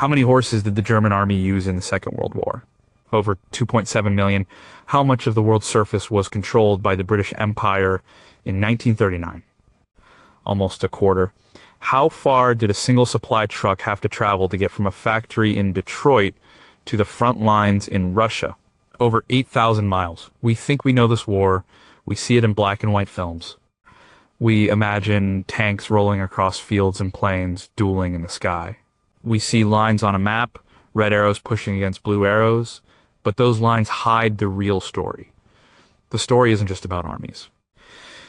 How many horses did the German army use in the Second World War? Over 2.7 million. How much of the world's surface was controlled by the British Empire in 1939? Almost a quarter. How far did a single supply truck have to travel to get from a factory in Detroit to the front lines in Russia? Over 8,000 miles. We think we know this war. We see it in black and white films. We imagine tanks rolling across fields and plains, dueling in the sky. We see lines on a map, red arrows pushing against blue arrows, but those lines hide the real story. The story isn't just about armies.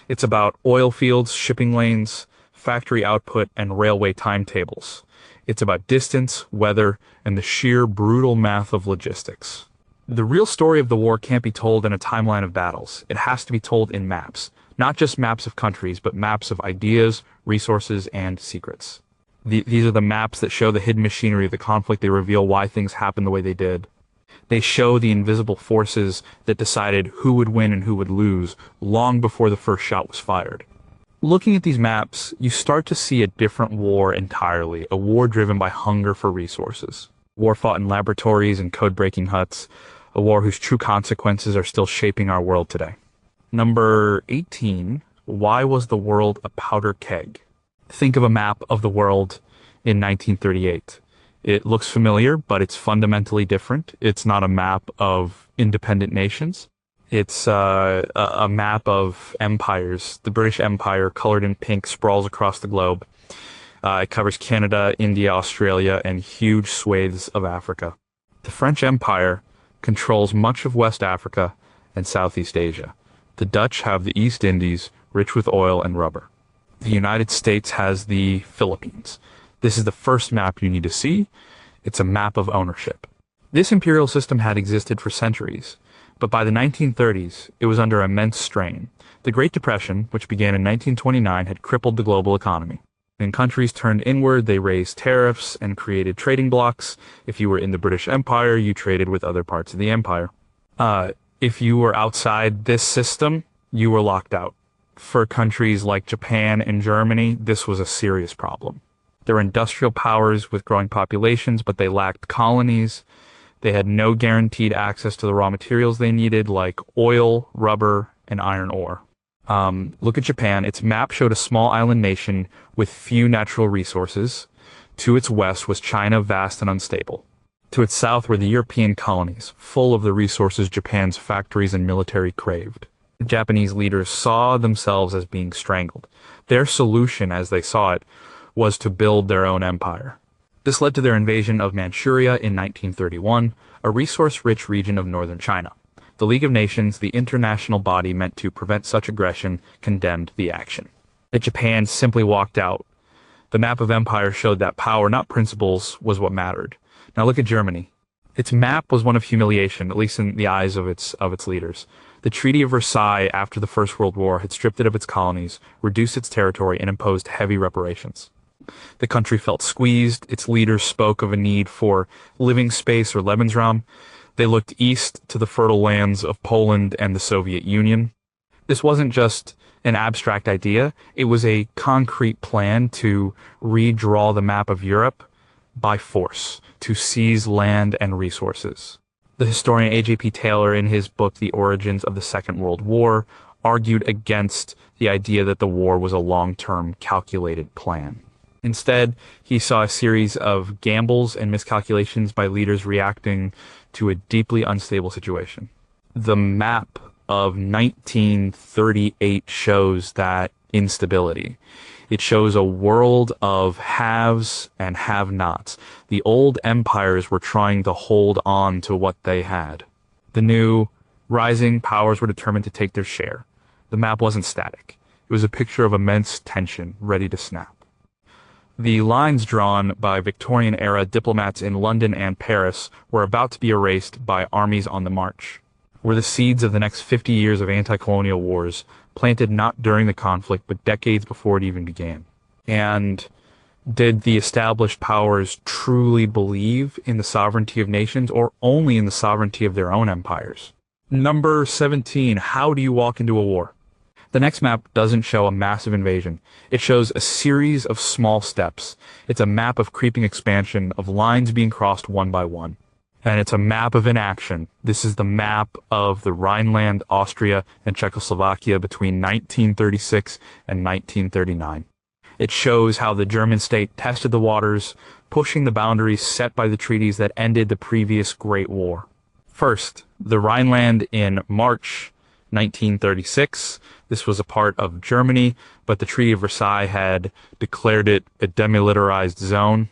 It's about oil fields, shipping lanes, factory output, and railway timetables. It's about distance, weather, and the sheer brutal math of logistics. The real story of the war can't be told in a timeline of battles. It has to be told in maps. Not just maps of countries, but maps of ideas, resources, and secrets. These are the maps that show the hidden machinery of the conflict. They reveal why things happened the way they did. They show the invisible forces that decided who would win and who would lose long before the first shot was fired. Looking at these maps, you start to see a different war entirely, a war driven by hunger for resources. War fought in laboratories and code-breaking huts, a war whose true consequences are still shaping our world today. Number 18, why was the world a powder keg? Think of a map of the world in 1938. It looks familiar, but it's fundamentally different. It's not a map of independent nations. It's a map of empires. The British Empire, colored in pink, sprawls across the globe. It covers Canada, India, Australia, and huge swathes of Africa. The French Empire controls much of West Africa and Southeast Asia. The Dutch have the East Indies, rich with oil and rubber. The United States has the Philippines. This is the first map you need to see. It's a map of ownership. This imperial system had existed for centuries, but by the 1930s, it was under immense strain. The Great Depression, which began in 1929, had crippled the global economy. When countries turned inward, they raised tariffs and created trading blocs. If you were in the British Empire, you traded with other parts of the empire. If you were outside this system, you were locked out. For countries like Japan and Germany, this was a serious problem. They were industrial powers with growing populations, but they lacked colonies. They had no guaranteed access to the raw materials they needed, like oil, rubber, and iron ore. Look at Japan. Its map showed a small island nation with few natural resources. To its west was China, vast and unstable. To its south were the European colonies, full of the resources Japan's factories and military craved. The Japanese leaders saw themselves as being strangled. Their solution, as they saw it, was to build their own empire. This led to their invasion of Manchuria in 1931, a resource-rich region of northern China. The League of Nations, the international body meant to prevent such aggression, condemned the action. Yet Japan simply walked out. The map of empire showed that power, not principles, was what mattered. Now look at Germany. Its map was one of humiliation, at least in the eyes of its leaders. The Treaty of Versailles after the First World War had stripped it of its colonies, reduced its territory, and imposed heavy reparations. The country felt squeezed. Its leaders spoke of a need for living space or Lebensraum. They looked east to the fertile lands of Poland and the Soviet Union. This wasn't just an abstract idea. It was a concrete plan to redraw the map of Europe by force, to seize land and resources. The historian A.J.P. Taylor, in his book The Origins of the Second World War, argued against the idea that the war was a long-term calculated plan. Instead, he saw a series of gambles and miscalculations by leaders reacting to a deeply unstable situation. The map of 1938 shows that instability. It shows a world of haves and have-nots. The old empires were trying to hold on to what they had. The new, rising powers were determined to take their share. The map wasn't static. It was a picture of immense tension, ready to snap. The lines drawn by Victorian-era diplomats in London and Paris were about to be erased by armies on the march. Were the seeds of the next 50 years of anti-colonial wars, planted not during the conflict, but decades before it even began. And did the established powers truly believe in the sovereignty of nations, or only in the sovereignty of their own empires? Number 17, how do you walk into a war? The next map doesn't show a massive invasion. It shows a series of small steps. It's a map of creeping expansion, of lines being crossed one by one. And it's a map of inaction. This is the map of the Rhineland, Austria, and Czechoslovakia between 1936 and 1939. It shows how the German state tested the waters, pushing the boundaries set by the treaties that ended the previous Great War. First, the Rhineland in March 1936. This was a part of Germany, but the Treaty of Versailles had declared it a demilitarized zone.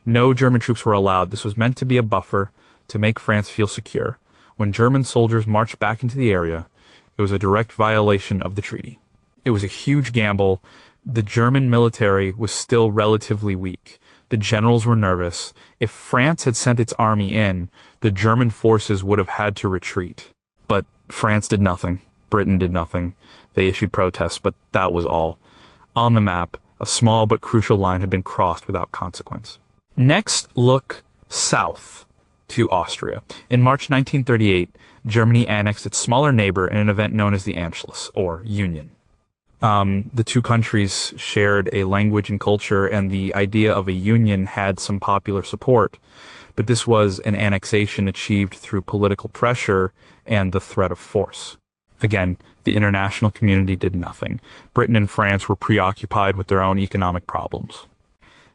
No German troops were allowed. This was meant to be a buffer to make France feel secure. When German soldiers marched back into the area, it was a direct violation of the treaty. It was a huge gamble. The German military was still relatively weak. The generals were nervous. If France had sent its army in, the German forces would have had to retreat. But France did nothing. Britain did nothing. They issued protests, but that was all. On the map, a small but crucial line had been crossed without consequence. Next, look south to Austria. In March 1938, Germany annexed its smaller neighbor in an event known as the Anschluss, or Union. The two countries shared a language and culture, and the idea of a union had some popular support. But this was an annexation achieved through political pressure and the threat of force. Again, the international community did nothing. Britain and France were preoccupied with their own economic problems.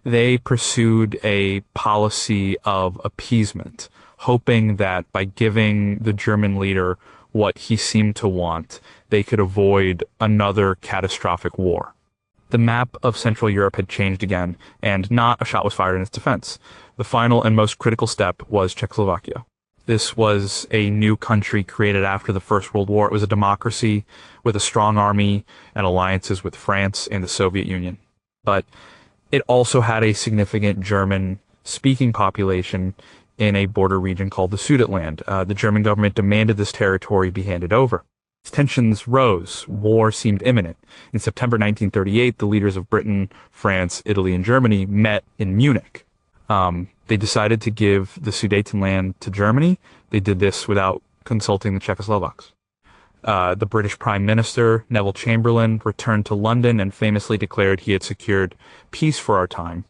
They pursued a policy of appeasement, hoping that by giving the German leader what he seemed to want, they could avoid another catastrophic war. The map of Central Europe had changed again, and not a shot was fired in its defense. The final and most critical step was Czechoslovakia. This was a new country created after the First World War. It was a democracy with a strong army and alliances with France and the Soviet Union. But it also had a significant German-speaking population in a border region called the Sudetenland. The German government demanded this territory be handed over. Tensions rose. War seemed imminent. In September 1938, the leaders of Britain, France, Italy, and Germany met in Munich. They decided to give the Sudetenland to Germany. They did this without consulting the Czechoslovaks. The British Prime Minister, Neville Chamberlain, returned to London and famously declared he had secured peace for our time.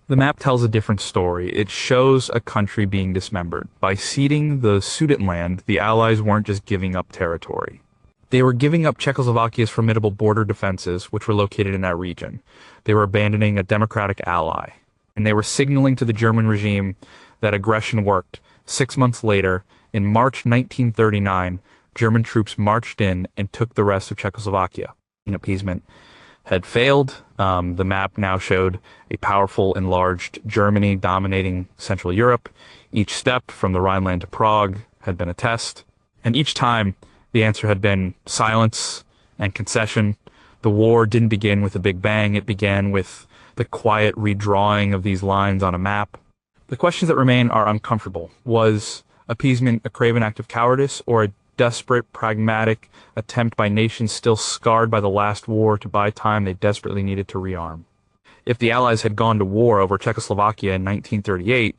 The map tells a different story. It shows a country being dismembered. By ceding the Sudetenland, the Allies weren't just giving up territory. They were giving up Czechoslovakia's formidable border defenses, which were located in that region. They were abandoning a democratic ally. And they were signaling to the German regime that aggression worked. 6 months later, in March 1939, German troops marched in and took the rest of Czechoslovakia. Appeasement had failed. The map now showed a powerful, enlarged Germany dominating Central Europe. Each step from the Rhineland to Prague had been a test. And each time, the answer had been silence and concession. The war didn't begin with a big bang. It began with the quiet redrawing of these lines on a map. The questions that remain are uncomfortable. Was appeasement a craven act of cowardice, or a desperate, pragmatic attempt by nations still scarred by the last war to buy time they desperately needed to rearm? If the Allies had gone to war over Czechoslovakia in 1938,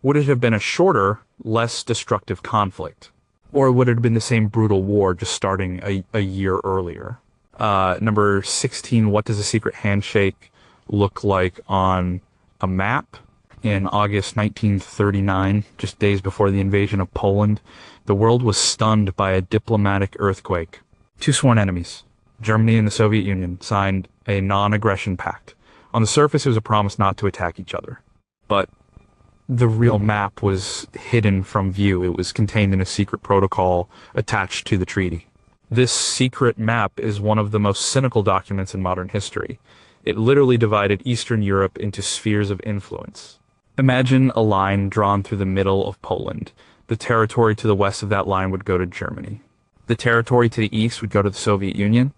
would it have been a shorter, less destructive conflict? Or would it have been the same brutal war just starting a year earlier? Number 16, what does a secret handshake look like on a map? In August 1939, just days before the invasion of Poland, the world was stunned by a diplomatic earthquake. Two sworn enemies, Germany and the Soviet Union, signed a non-aggression pact. On the surface, it was a promise not to attack each other. But the real map was hidden from view. It was contained in a secret protocol attached to the treaty. This secret map is one of the most cynical documents in modern history. It literally divided Eastern Europe into spheres of influence. Imagine a line drawn through the middle of Poland. The territory to the west of that line would go to Germany. The territory to the east would go to the Soviet Union.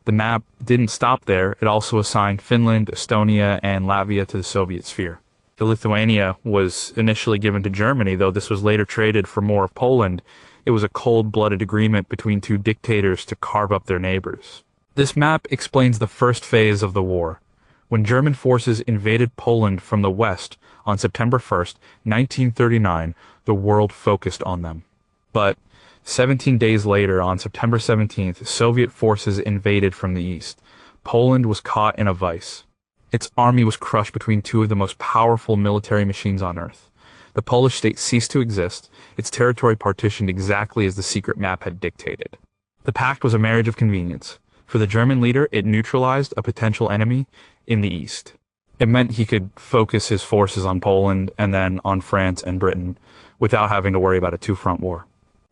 The map didn't stop there. It also assigned Finland, Estonia, and Latvia to the Soviet sphere. The Lithuania was initially given to Germany, though this was later traded for more of Poland. It was a cold-blooded agreement between two dictators to carve up their neighbors. This map explains the first phase of the war. When German forces invaded Poland from the west on September 1st, 1939, the world focused on them. But 17 days later, on September 17th, Soviet forces invaded from the east. Poland was caught in a vice. Its army was crushed between two of the most powerful military machines on Earth. The Polish state ceased to exist, its territory partitioned exactly as the secret map had dictated. The pact was a marriage of convenience. For the German leader, it neutralized a potential enemy in the east. It meant he could focus his forces on Poland and then on France and Britain without having to worry about a two-front war.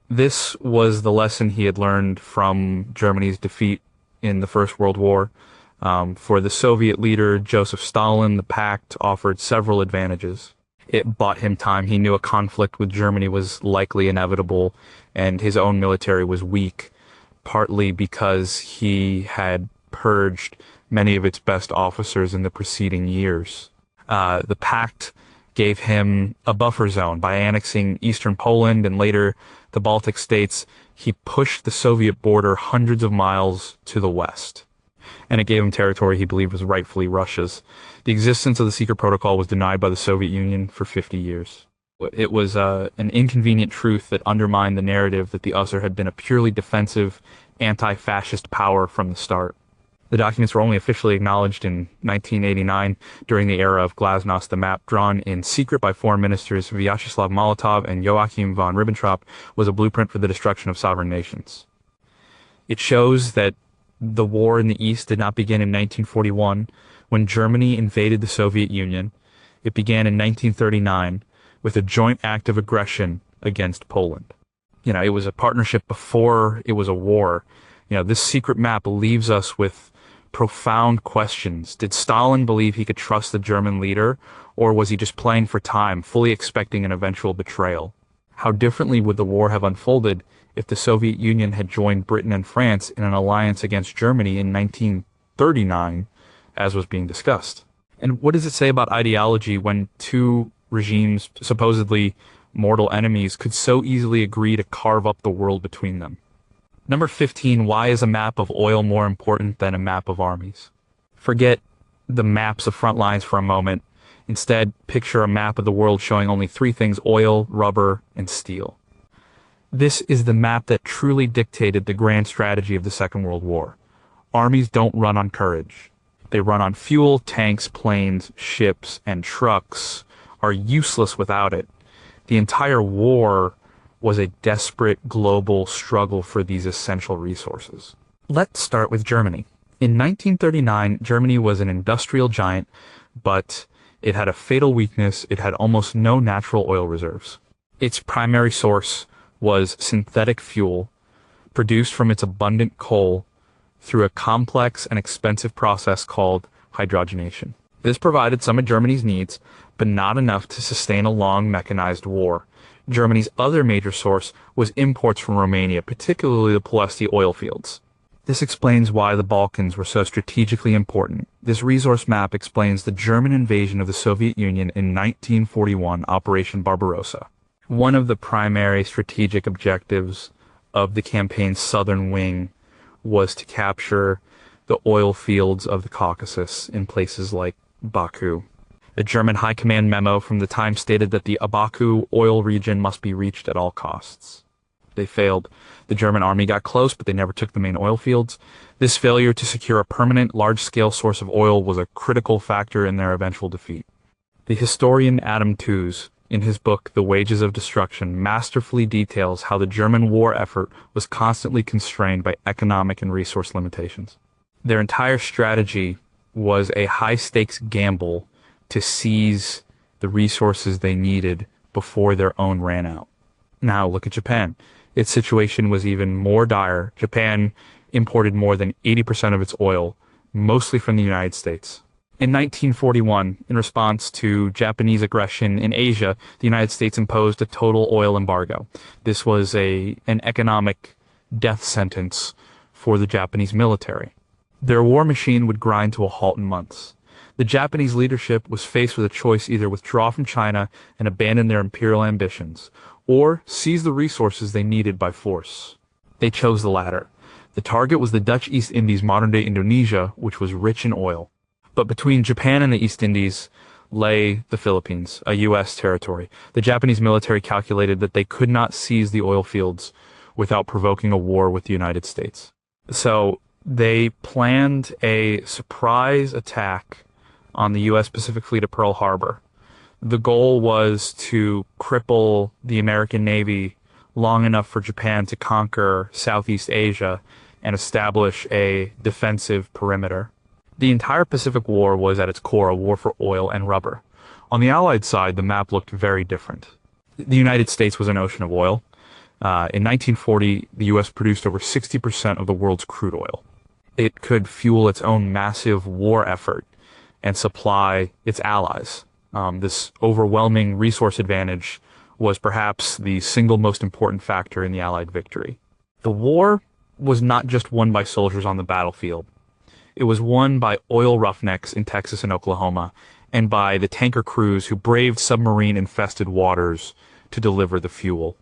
This was the lesson he had learned from Germany's defeat in the First World War. For the Soviet leader, Joseph Stalin, the pact offered several advantages. It bought him time. He knew a conflict with Germany was likely inevitable, and his own military was weak, partly because he had purged many of its best officers in the preceding years. The pact gave him a buffer zone. By annexing eastern Poland and later the Baltic states, he pushed the Soviet border hundreds of miles to the west. And it gave him territory he believed was rightfully Russia's. The existence of the secret protocol was denied by the Soviet Union for 50 years. It was an inconvenient truth that undermined the narrative that the USSR had been a purely defensive, anti-fascist power from the start. The documents were only officially acknowledged in 1989 during the era of Glasnost. The map, drawn in secret by foreign ministers Vyacheslav Molotov and Joachim von Ribbentrop, was a blueprint for the destruction of sovereign nations. It shows that the war in the East did not begin in 1941 when Germany invaded the Soviet Union. It began in 1939 with a joint act of aggression against Poland. It was a partnership before it was a war. This secret map leaves us with profound questions. Did Stalin believe he could trust the German leader, or was he just playing for time, fully expecting an eventual betrayal? How differently would the war have unfolded if the Soviet Union had joined Britain and France in an alliance against Germany in 1939, as was being discussed? And what does it say about ideology when two regimes, supposedly mortal enemies, could so easily agree to carve up the world between them? Number 15, why is a map of oil more important than a map of armies? Forget the maps of front lines for a moment. Instead, picture a map of the world showing only three things: oil, rubber, and steel. This is the map that truly dictated the grand strategy of the Second World War. Armies don't run on courage. They run on fuel. Tanks, planes, ships, and trucks are useless without it. The entire war was a desperate global struggle for these essential resources. Let's start with Germany. In 1939, Germany was an industrial giant, but it had a fatal weakness. It had almost no natural oil reserves. Its primary source was synthetic fuel produced from its abundant coal through a complex and expensive process called hydrogenation. This provided some of Germany's needs, but not enough to sustain a long mechanized war. Germany's other major source was imports from Romania, particularly the Ploesti oil fields. This explains why the Balkans were so strategically important. This resource map explains the German invasion of the Soviet Union in 1941, Operation Barbarossa. One of the primary strategic objectives of the campaign's southern wing was to capture the oil fields of the Caucasus in places like Baku. The German high command memo from the time stated that the Abaku oil region must be reached at all costs. They failed. The German army got close, but they never took the main oil fields. This failure to secure a permanent, large-scale source of oil was a critical factor in their eventual defeat. The historian Adam Tooze, in his book The Wages of Destruction, masterfully details how the German war effort was constantly constrained by economic and resource limitations. Their entire strategy was a high-stakes gamble to seize the resources they needed before their own ran out. Now look at Japan. Its situation was even more dire. Japan imported more than 80% of its oil, mostly from the United States. In 1941, in response to Japanese aggression in Asia, the United States imposed a total oil embargo. This was an economic death sentence for the Japanese military. Their war machine would grind to a halt in months. The Japanese leadership was faced with a choice: either withdraw from China and abandon their imperial ambitions, or seize the resources they needed by force. They chose the latter. The target was the Dutch East Indies, modern-day Indonesia, which was rich in oil. But between Japan and the East Indies lay the Philippines, a U.S. territory. The Japanese military calculated that they could not seize the oil fields without provoking a war with the United States. So they planned a surprise attack on the U.S. Pacific Fleet at Pearl Harbor. The goal was to cripple the American Navy long enough for Japan to conquer Southeast Asia and establish a defensive perimeter. The entire Pacific War was at its core a war for oil and rubber. On the Allied side, the map looked very different. The United States was an ocean of oil. In 1940, the U.S. produced over 60% of the world's crude oil. It could fuel its own massive war effort and supply its allies. This overwhelming resource advantage was perhaps the single most important factor in the Allied victory. The war was not just won by soldiers on the battlefield. It was won by oil roughnecks in Texas and Oklahoma, and by the tanker crews who braved submarine-infested waters to deliver the fuel.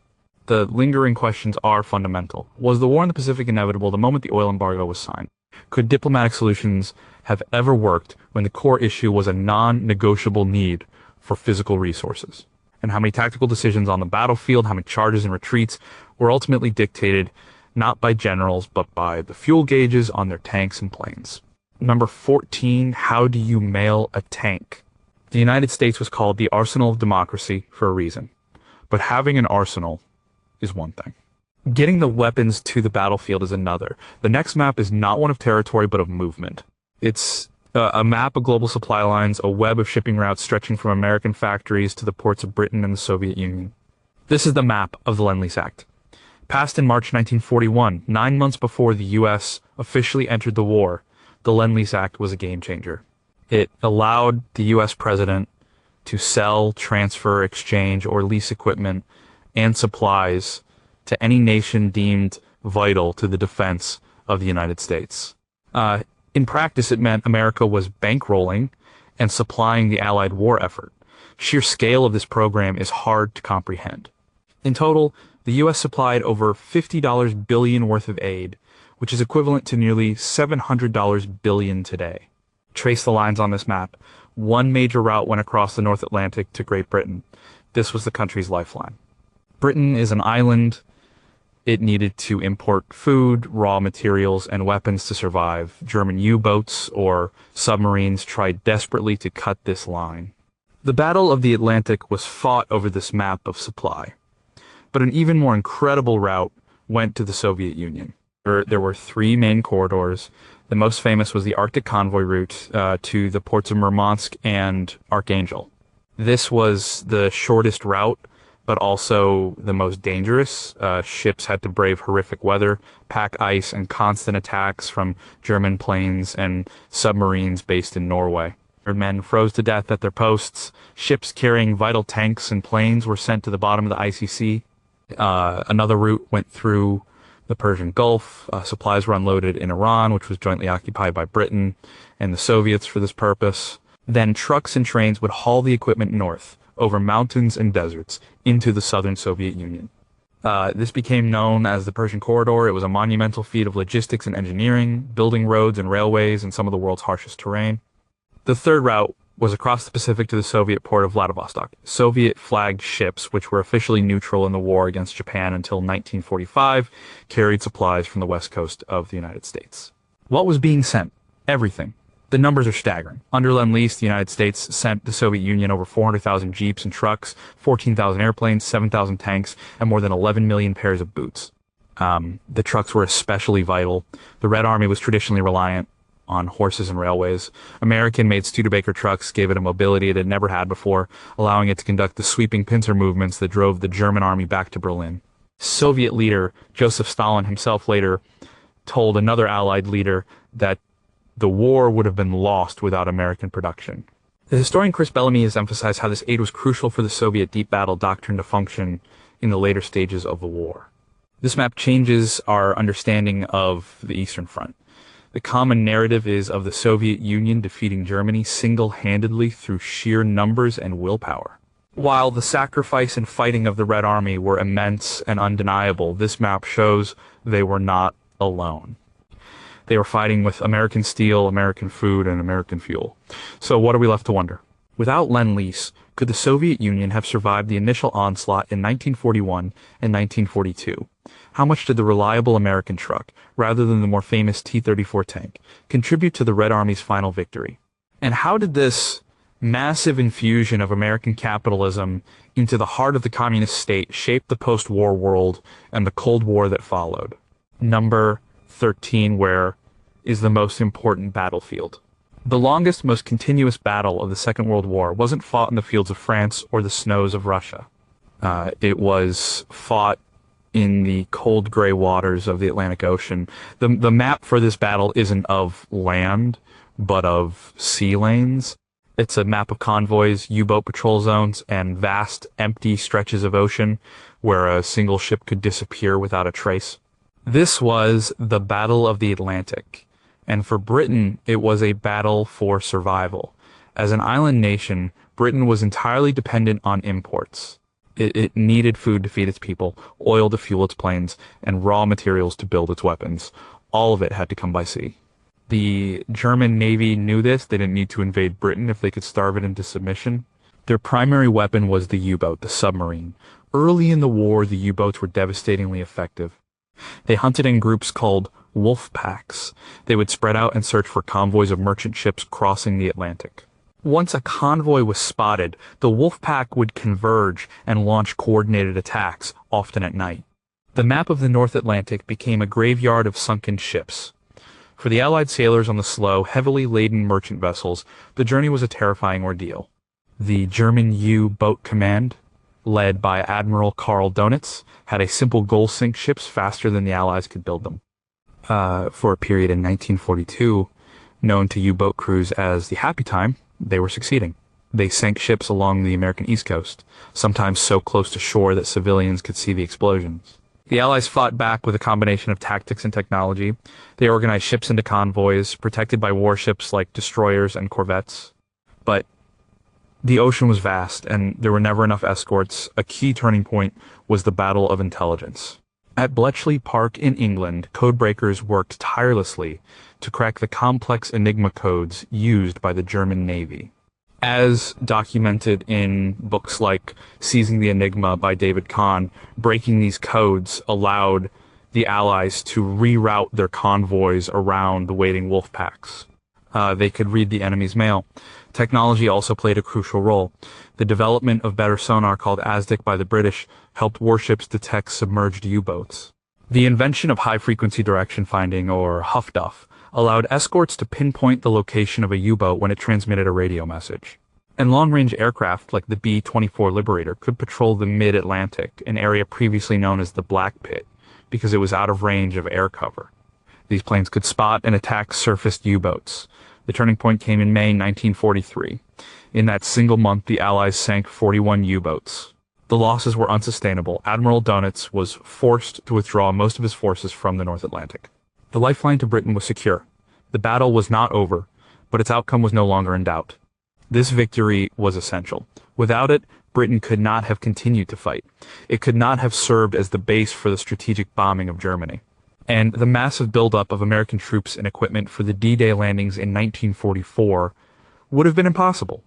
The lingering questions are fundamental. Was the war in the Pacific inevitable the moment the oil embargo was signed? Could diplomatic solutions have ever worked when the core issue was a non-negotiable need for physical resources? And how many tactical decisions on the battlefield, how many charges and retreats were ultimately dictated not by generals, but by the fuel gauges on their tanks and planes. Number 14, how do you mail a tank? The United States was called the arsenal of democracy for a reason. But having an arsenal is one thing. Getting the weapons to the battlefield is another. The next map is not one of territory, but of movement. It's a map of global supply lines, a web of shipping routes stretching from American factories to the ports of Britain and the Soviet Union. This is the map of the Lend-Lease Act. Passed in March 1941, 9 months before the U.S. officially entered the war, the Lend-Lease Act was a game changer. It allowed the U.S. president to sell, transfer, exchange, or lease equipment and supplies to any nation deemed vital to the defense of the United States. In practice, it meant America was bankrolling and supplying the Allied war effort. Sheer scale of this program is hard to comprehend. In total, the U.S. supplied over $50 billion worth of aid, which is equivalent to nearly $700 billion today. Trace the lines on this map. One major route went across the North Atlantic to Great Britain. This was the country's lifeline. Britain is an island. It needed to import food, raw materials, and weapons to survive. German U-boats or submarines tried desperately to cut this line. The Battle of the Atlantic was fought over this map of supply. But an even more incredible route went to the Soviet Union. There were 3 main corridors. The most famous was the Arctic convoy route to the ports of Murmansk and Archangel. This was the shortest route, but also the most dangerous. Ships had to brave horrific weather, pack ice, and constant attacks from German planes and submarines based in Norway. Men froze to death at their posts. Ships carrying vital tanks and planes were sent to the bottom of the icy sea. Another route went through the Persian Gulf. Supplies were unloaded in Iran, which was jointly occupied by Britain and the Soviets for this purpose. Then trucks and trains would haul the equipment north, over mountains and deserts, into the southern Soviet Union. This became known as the Persian Corridor. It was a monumental feat of logistics and engineering, building roads and railways in some of the world's harshest terrain. The third route was across the Pacific to the Soviet port of Vladivostok. Soviet-flagged ships, which were officially neutral in the war against Japan until 1945, carried supplies from the west coast of the United States. What was being sent? Everything. The numbers are staggering. Under Lend-Lease, the United States sent the Soviet Union over 400,000 jeeps and trucks, 14,000 airplanes, 7,000 tanks, and more than 11 million pairs of boots. The trucks were especially vital. The Red Army was traditionally reliant on horses and railways. American-made Studebaker trucks gave it a mobility it had never had before, allowing it to conduct the sweeping pincer movements that drove the German army back to Berlin. Soviet leader Joseph Stalin himself later told another Allied leader that the war would have been lost without American production. The historian Chris Bellamy has emphasized how this aid was crucial for the Soviet deep battle doctrine to function in the later stages of the war. This map changes our understanding of the Eastern Front. The common narrative is of the Soviet Union defeating Germany single-handedly through sheer numbers and willpower. While the sacrifice and fighting of the Red Army were immense and undeniable, this map shows they were not alone. They were fighting with American steel, American food, and American fuel. So what are we left to wonder? Without Lend-Lease, could the Soviet Union have survived the initial onslaught in 1941 and 1942? How much did the reliable American truck, rather than the more famous T-34 tank, contribute to the Red Army's final victory? And how did this massive infusion of American capitalism into the heart of the communist state shape the post-war world and the Cold War that followed? Number 13, where is the most important battlefield? The longest, most continuous battle of the Second World War wasn't fought in the fields of France or the snows of Russia. It was fought in the cold gray waters of the Atlantic Ocean. The map for this battle isn't of land, but of sea lanes. It's a map of convoys, U-boat patrol zones, and vast, empty stretches of ocean where a single ship could disappear without a trace. This was the Battle of the Atlantic, and for Britain, it was a battle for survival. As an island nation, Britain was entirely dependent on imports. It needed food to feed its people, oil to fuel its planes, and raw materials to build its weapons. All of it had to come by sea. The German Navy knew this. They didn't need to invade Britain if they could starve it into submission. Their primary weapon was the U-boat, the submarine. Early in the war, the U-boats were devastatingly effective. They hunted in groups called wolf packs. They would spread out and search for convoys of merchant ships crossing the Atlantic. Once a convoy was spotted, the wolf pack would converge and launch coordinated attacks, often at night. The map of the North Atlantic became a graveyard of sunken ships. For the Allied sailors on the slow, heavily laden merchant vessels, the journey was a terrifying ordeal. The German U-boat command, led by Admiral Karl Donitz, had a simple goal: sink ships faster than the Allies could build them. For a period in 1942, known to U-boat crews as the Happy Time, they were succeeding. They sank ships along the American East Coast, sometimes so close to shore that civilians could see the explosions. The Allies fought back with a combination of tactics and technology. They organized ships into convoys, protected by warships like destroyers and corvettes. But the ocean was vast, and there were never enough escorts. A key turning point was the Battle of Intelligence. At Bletchley Park in England, codebreakers worked tirelessly to crack the complex Enigma codes used by the German Navy. As documented in books like Seizing the Enigma by David Kahn, breaking these codes allowed the Allies to reroute their convoys around the waiting wolf packs. They could read the enemy's mail. Technology also played a crucial role. The development of better sonar, called ASDIC by the British, helped warships detect submerged U-boats. The invention of high-frequency direction finding, or HFDUF, allowed escorts to pinpoint the location of a U-boat when it transmitted a radio message. And long-range aircraft like the B-24 Liberator could patrol the mid-Atlantic, an area previously known as the Black Pit, because it was out of range of air cover. These planes could spot and attack surfaced U-boats. The turning point came in May 1943. In that single month, the Allies sank 41 U-boats. The losses were unsustainable. Admiral Donitz was forced to withdraw most of his forces from the North Atlantic. The lifeline to Britain was secure. The battle was not over, but its outcome was no longer in doubt. This victory was essential. Without it, Britain could not have continued to fight. It could not have served as the base for the strategic bombing of Germany. And the massive buildup of American troops and equipment for the D-Day landings in 1944 would have been impossible.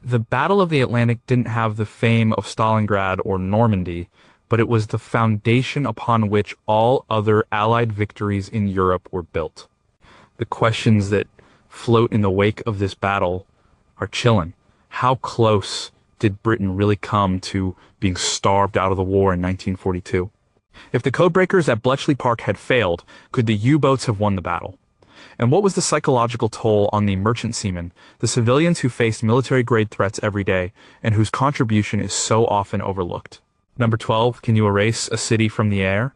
The Battle of the Atlantic didn't have the fame of Stalingrad or Normandy, but it was the foundation upon which all other Allied victories in Europe were built. The questions that float in the wake of this battle are chilling. How close did Britain really come to being starved out of the war in 1942? If the codebreakers at Bletchley Park had failed, could the U-boats have won the battle? And what was the psychological toll on the merchant seamen, the civilians who faced military-grade threats every day, and whose contribution is so often overlooked? Number 12, can you erase a city from the air?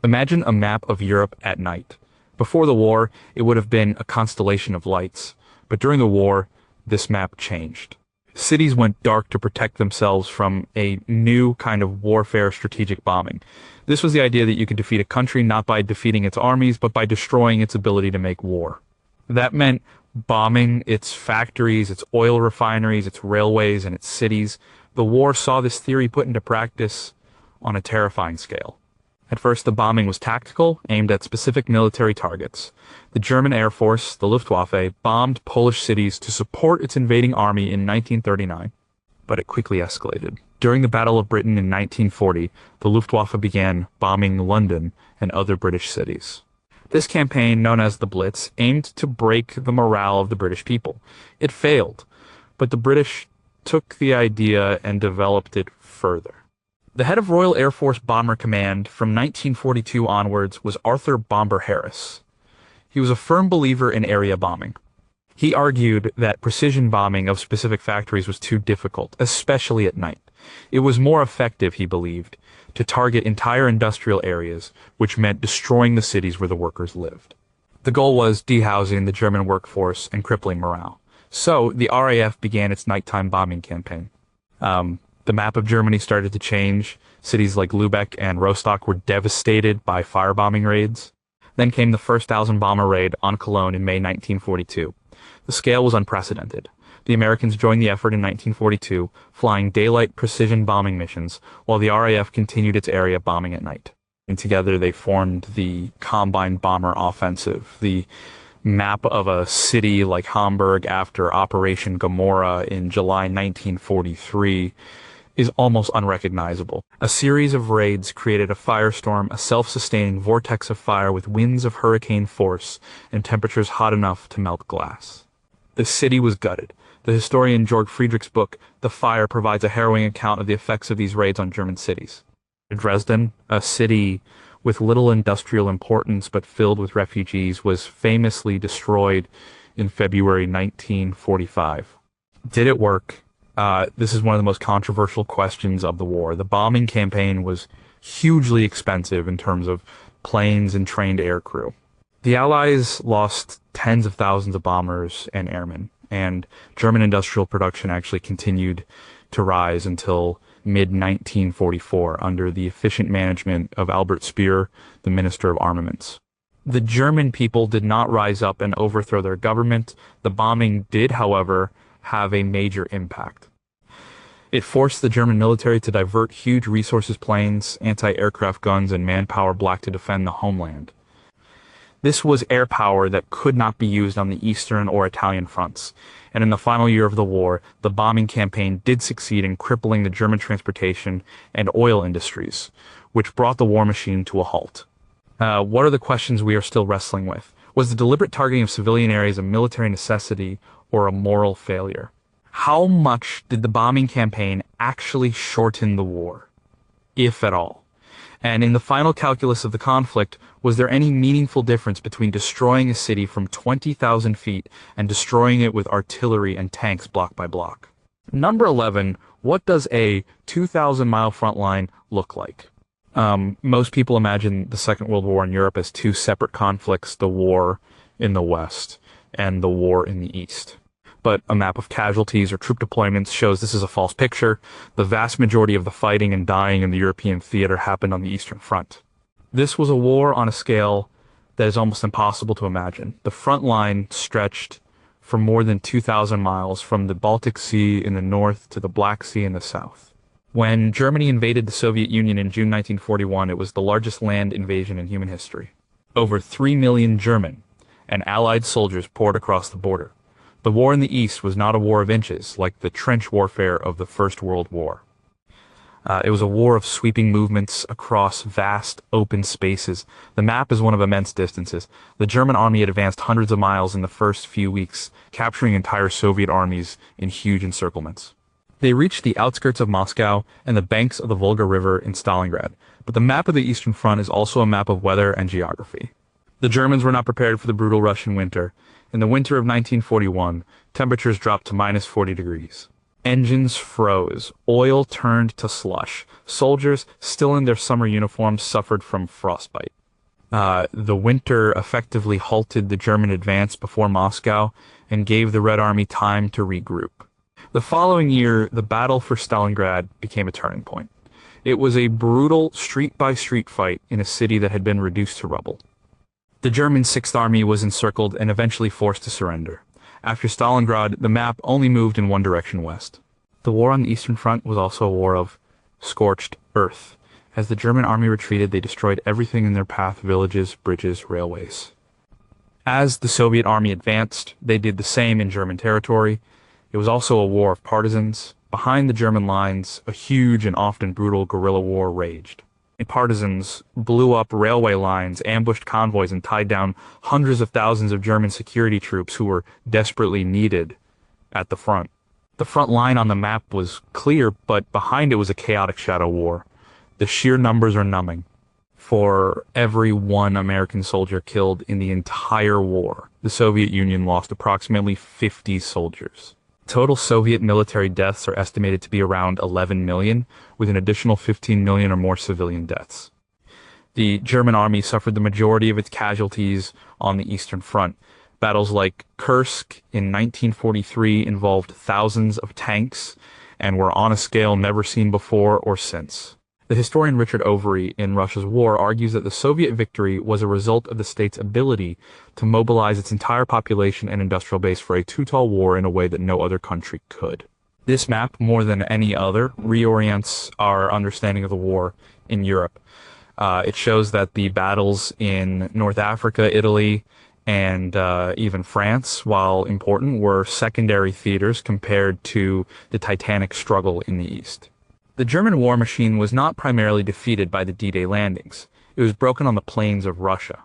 Imagine a map of Europe at night. Before the war, it would have been a constellation of lights. But during the war, this map changed. Cities went dark to protect themselves from a new kind of warfare strategic bombing. This was the idea that you could defeat a country not by defeating its armies, but by destroying its ability to make war. That meant bombing its factories, its oil refineries, its railways, and its cities. The war saw this theory put into practice on a terrifying scale. At first, the bombing was tactical, aimed at specific military targets. The German Air Force, the Luftwaffe, bombed Polish cities to support its invading army in 1939. but it quickly escalated. During the Battle of Britain in 1940, the Luftwaffe began bombing London and other British cities. This campaign, known as the Blitz, aimed to break the morale of the British people. It failed, but the British took the idea and developed it further. The head of Royal Air Force Bomber Command from 1942 onwards was Arthur Bomber Harris. He was a firm believer in area bombing. He argued that precision bombing of specific factories was too difficult, especially at night. It was more effective, he believed, to target entire industrial areas, which meant destroying the cities where the workers lived. The goal was dehousing the German workforce and crippling morale. So the RAF began its nighttime bombing campaign. The map of Germany started to change. Cities like Lübeck and Rostock were devastated by firebombing raids. Then came the first 1,000 bomber raid on Cologne in May 1942. The scale was unprecedented. The Americans joined the effort in 1942, flying daylight precision bombing missions, while the RAF continued its area bombing at night. And together they formed the Combined Bomber Offensive. The map of a city like Hamburg after Operation Gomorrah in July 1943 is almost unrecognizable. A series of raids created a firestorm, a self-sustaining vortex of fire with winds of hurricane force and temperatures hot enough to melt glass. The city was gutted. The historian Georg Friedrich's book, The Fire, provides a harrowing account of the effects of these raids on German cities. Dresden, a city with little industrial importance but filled with refugees, was famously destroyed in February 1945. Did it work? This is one of the most controversial questions of the war. The bombing campaign was hugely expensive in terms of planes and trained aircrew. The Allies lost tens of thousands of bombers and airmen, and German industrial production actually continued to rise until mid-1944 under the efficient management of Albert Speer, the Minister of Armaments. The German people did not rise up and overthrow their government. The bombing did, however, have a major impact. It forced the German military to divert huge resources planes, anti-aircraft guns, and manpower black to defend the homeland. This was air power that could not be used on the Eastern or Italian fronts, and in the final year of the war, the bombing campaign did succeed in crippling the German transportation and oil industries, which brought the war machine to a halt. What are the questions we are still wrestling with? Was the deliberate targeting of civilian areas a military necessity or a moral failure? How much did the bombing campaign actually shorten the war, if at all? And in the final calculus of the conflict, was there any meaningful difference between destroying a city from 20,000 feet and destroying it with artillery and tanks block by block? Number 11, what does a 2,000-mile front line look like? Most people imagine the Second World War in Europe as two separate conflicts, the war in the West and the war in the East. But a map of casualties or troop deployments shows this is a false picture. The vast majority of the fighting and dying in the European theater happened on the Eastern Front. This was a war on a scale that is almost impossible to imagine. The front line stretched for more than 2,000 miles from the Baltic Sea in the north to the Black Sea in the south. When Germany invaded the Soviet Union in June 1941, it was the largest land invasion in human history. Over 3 million German and Allied soldiers poured across the border. The war in the East was not a war of inches, like the trench warfare of the First World War. It was a war of sweeping movements across vast, open spaces. The map is one of immense distances. The German army had advanced hundreds of miles in the first few weeks, capturing entire Soviet armies in huge encirclements. They reached the outskirts of Moscow and the banks of the Volga River in Stalingrad, but the map of the Eastern Front is also a map of weather and geography. The Germans were not prepared for the brutal Russian winter. In the winter of 1941, temperatures dropped to minus 40 degrees. Engines froze. Oil turned to slush. Soldiers, still in their summer uniforms, suffered from frostbite. The winter effectively halted the German advance before Moscow and gave the Red Army time to regroup. The following year, the battle for Stalingrad became a turning point. It was a brutal street-by-street fight in a city that had been reduced to rubble. The German Sixth Army was encircled and eventually forced to surrender. After Stalingrad, the map only moved in one direction west. The war on the Eastern Front was also a war of scorched earth. As the German army retreated, they destroyed everything in their path: villages, bridges, railways. As the Soviet army advanced, they did the same in German territory. It was also a war of partisans. Behind the German lines, a huge and often brutal guerrilla war raged. Partisans blew up railway lines, ambushed convoys, and tied down hundreds of thousands of German security troops who were desperately needed at the front. The front line on the map was clear, but behind it was a chaotic shadow war. The sheer numbers are numbing. For every one American soldier killed in the entire war, the Soviet Union lost approximately 50 soldiers. Total Soviet military deaths are estimated to be around 11 million, with an additional 15 million or more civilian deaths. The German army suffered the majority of its casualties on the Eastern Front. Battles like Kursk in 1943 involved thousands of tanks and were on a scale never seen before or since. The historian Richard Overy in Russia's War argues that the Soviet victory was a result of the state's ability to mobilize its entire population and industrial base for a too-tall war in a way that no other country could. This map, more than any other, reorients our understanding of the war in Europe. It shows that the battles in North Africa, Italy, and even France, while important, were secondary theaters compared to the titanic struggle in the East. The German war machine was not primarily defeated by the D-Day landings. It was broken on the plains of Russia.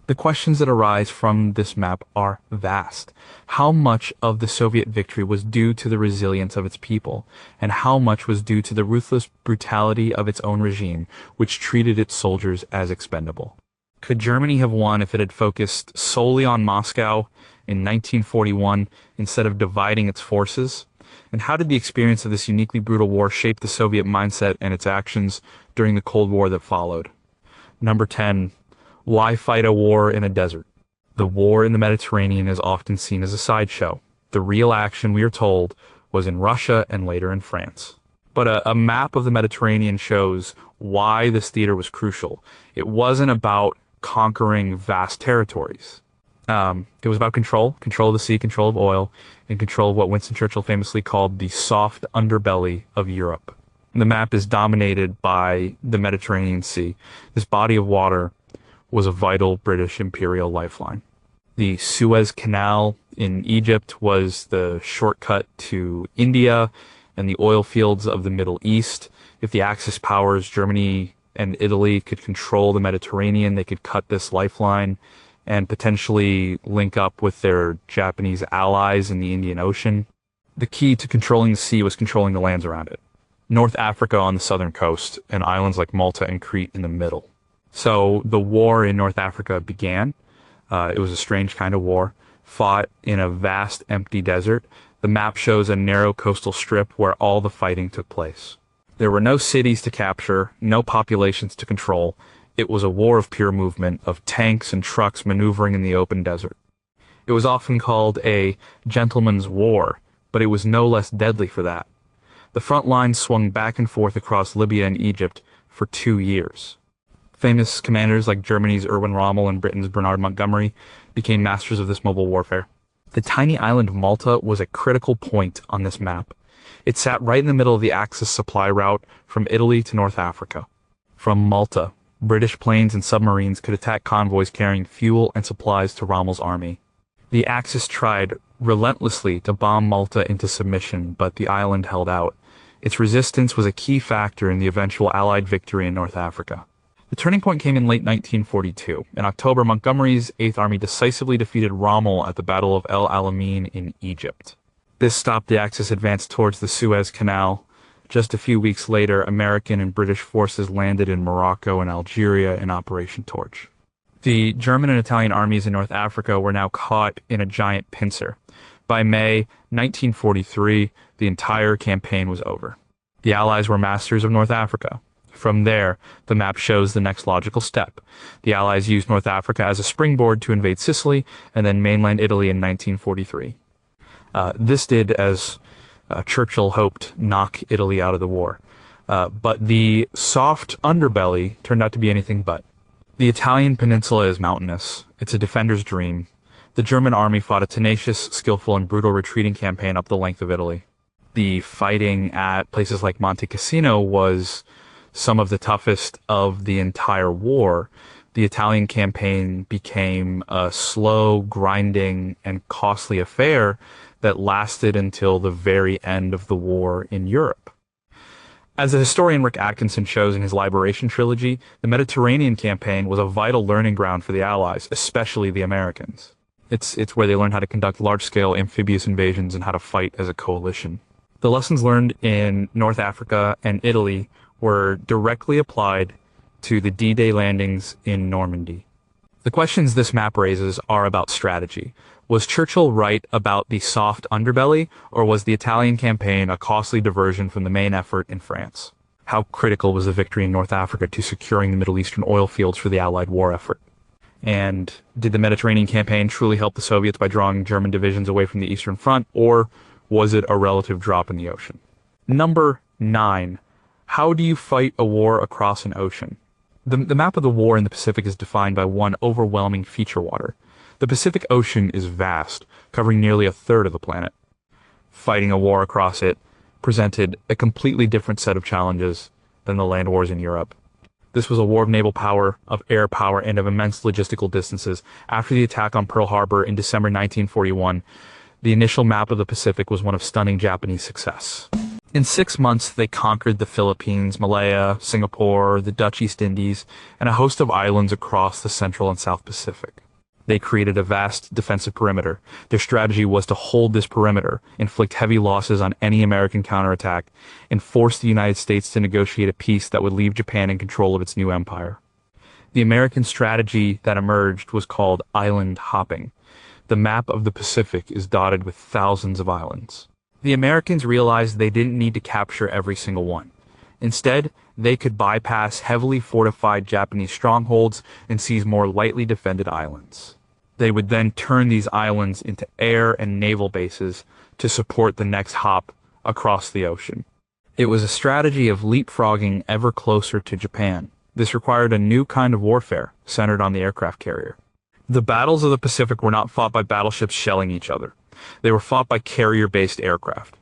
The questions that arise from this map are vast. How much of the Soviet victory was due to the resilience of its people, and how much was due to the ruthless brutality of its own regime, which treated its soldiers as expendable? Could Germany have won if it had focused solely on Moscow in 1941 instead of dividing its forces? And how did the experience of this uniquely brutal war shape the Soviet mindset and its actions during the Cold War that followed? Number 10. Why fight a war in a desert? The war in the Mediterranean is often seen as a sideshow. The real action, we are told, was in Russia and later in France. But a map of the Mediterranean shows why this theater was crucial. It wasn't about conquering vast territories. It was about control of the sea, control of oil, and control of what Winston Churchill famously called the soft underbelly of Europe. The map is dominated by the Mediterranean Sea. This body of water was a vital British imperial lifeline. The Suez Canal in Egypt was the shortcut to India and the oil fields of the Middle East. If the Axis powers, Germany and Italy, could control the Mediterranean, they could cut this lifeline and potentially link up with their Japanese allies in the Indian Ocean. The key to controlling the sea was controlling the lands around it. North Africa on the southern coast, and islands like Malta and Crete in the middle. So the war in North Africa began. It was a strange kind of war, fought in a vast empty desert. The map shows a narrow coastal strip where all the fighting took place. There were no cities to capture, no populations to control. It was a war of pure movement, of tanks and trucks maneuvering in the open desert. It was often called a gentleman's war, but it was no less deadly for that. The front lines swung back and forth across Libya and Egypt for 2 years. Famous commanders like Germany's Erwin Rommel and Britain's Bernard Montgomery became masters of this mobile warfare. The tiny island of Malta was a critical point on this map. It sat right in the middle of the Axis supply route from Italy to North Africa. From Malta, British planes and submarines could attack convoys carrying fuel and supplies to Rommel's army. The Axis tried relentlessly to bomb Malta into submission, but the island held out. Its resistance was a key factor in the eventual Allied victory in North Africa. The turning point came in late 1942. In October, Montgomery's 8th Army decisively defeated Rommel at the Battle of El Alamein in Egypt. This stopped the Axis advance towards the Suez Canal. Just a few weeks later, American and British forces landed in Morocco and Algeria in Operation Torch. The German and Italian armies in North Africa were now caught in a giant pincer. By May 1943, the entire campaign was over. The Allies were masters of North Africa. From there, the map shows the next logical step. The Allies used North Africa as a springboard to invade Sicily and then mainland Italy in 1943. This did, as Churchill hoped, knock Italy out of the war. But the soft underbelly turned out to be anything but. The Italian peninsula is mountainous. It's a defender's dream. The German army fought a tenacious, skillful, and brutal retreating campaign up the length of Italy. The fighting at places like Monte Cassino was some of the toughest of the entire war. The Italian campaign became a slow, grinding, and costly affair that lasted until the very end of the war in Europe. As the historian Rick Atkinson shows in his Liberation trilogy, the Mediterranean campaign was a vital learning ground for the Allies, especially the Americans. It's where they learned how to conduct large-scale amphibious invasions and how to fight as a coalition. The lessons learned in North Africa and Italy were directly applied to the D-Day landings in Normandy. The questions this map raises are about strategy. Was Churchill right about the soft underbelly, or was the Italian campaign a costly diversion from the main effort in France? How critical was the victory in North Africa to securing the Middle Eastern oil fields for the Allied war effort? And did the Mediterranean campaign truly help the Soviets by drawing German divisions away from the Eastern Front, or was it a relative drop in the ocean? Number 9. How do you fight a war across an ocean? The map of the war in the Pacific is defined by one overwhelming feature water. The Pacific Ocean is vast, covering nearly a third of the planet. Fighting a war across it presented a completely different set of challenges than the land wars in Europe. This was a war of naval power, of air power, and of immense logistical distances. After the attack on Pearl Harbor in December 1941, the initial map of the Pacific was one of stunning Japanese success. In 6 months, they conquered the Philippines, Malaya, Singapore, the Dutch East Indies, and a host of islands across the Central and South Pacific. They created a vast defensive perimeter. Their strategy was to hold this perimeter, inflict heavy losses on any American counterattack, and force the United States to negotiate a peace that would leave Japan in control of its new empire. The American strategy that emerged was called island hopping. The map of the Pacific is dotted with thousands of islands. The Americans realized they didn't need to capture every single one. Instead, they could bypass heavily fortified Japanese strongholds and seize more lightly defended islands. They would then turn these islands into air and naval bases to support the next hop across the ocean. It was a strategy of leapfrogging ever closer to Japan. This required a new kind of warfare centered on the aircraft carrier. The battles of the Pacific were not fought by battleships shelling each other. They were fought by carrier-based aircraft.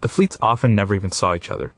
The fleets often never even saw each other.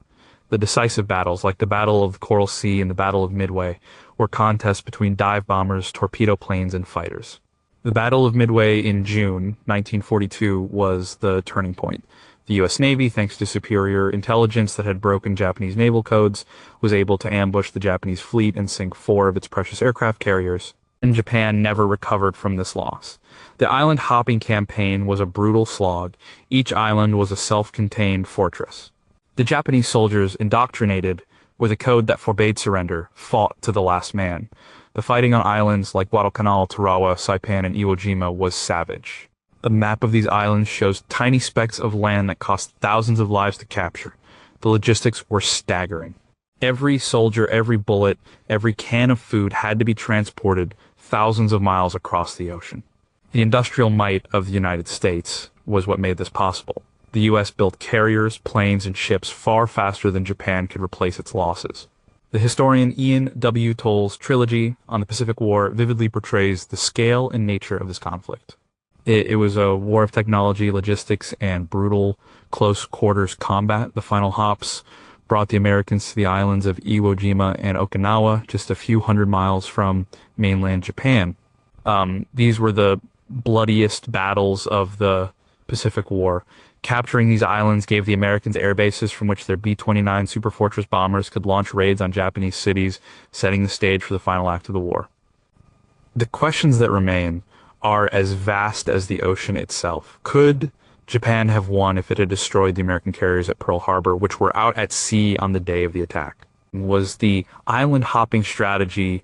The decisive battles, like the Battle of the Coral Sea and the Battle of Midway, were contests between dive bombers, torpedo planes, and fighters. The Battle of Midway in June 1942 was the turning point. The U.S. Navy, thanks to superior intelligence that had broken Japanese naval codes, was able to ambush the Japanese fleet and sink 4 of its precious aircraft carriers. And Japan never recovered from this loss. The island hopping campaign was a brutal slog. Each island was a self-contained fortress. The Japanese soldiers, indoctrinated with a code that forbade surrender, fought to the last man. The fighting on islands like Guadalcanal, Tarawa, Saipan, and Iwo Jima was savage. The map of these islands shows tiny specks of land that cost thousands of lives to capture. The logistics were staggering. Every soldier, every bullet, every can of food had to be transported thousands of miles across the ocean. The industrial might of the United States was what made this possible. The U.S. built carriers, planes, and ships far faster than Japan could replace its losses. The historian Ian W. Toll's trilogy on the Pacific War vividly portrays the scale and nature of this conflict. It was a war of technology, logistics, and brutal close-quarters combat. The final hops brought the Americans to the islands of Iwo Jima and Okinawa, just a few hundred miles from mainland Japan. These were the bloodiest battles of the Pacific War. Capturing these islands gave the Americans air bases from which their B-29 Superfortress bombers could launch raids on Japanese cities, setting the stage for the final act of the war. The questions that remain are as vast as the ocean itself. Could Japan have won if it had destroyed the American carriers at Pearl Harbor, which were out at sea on the day of the attack? Was the island hopping strategy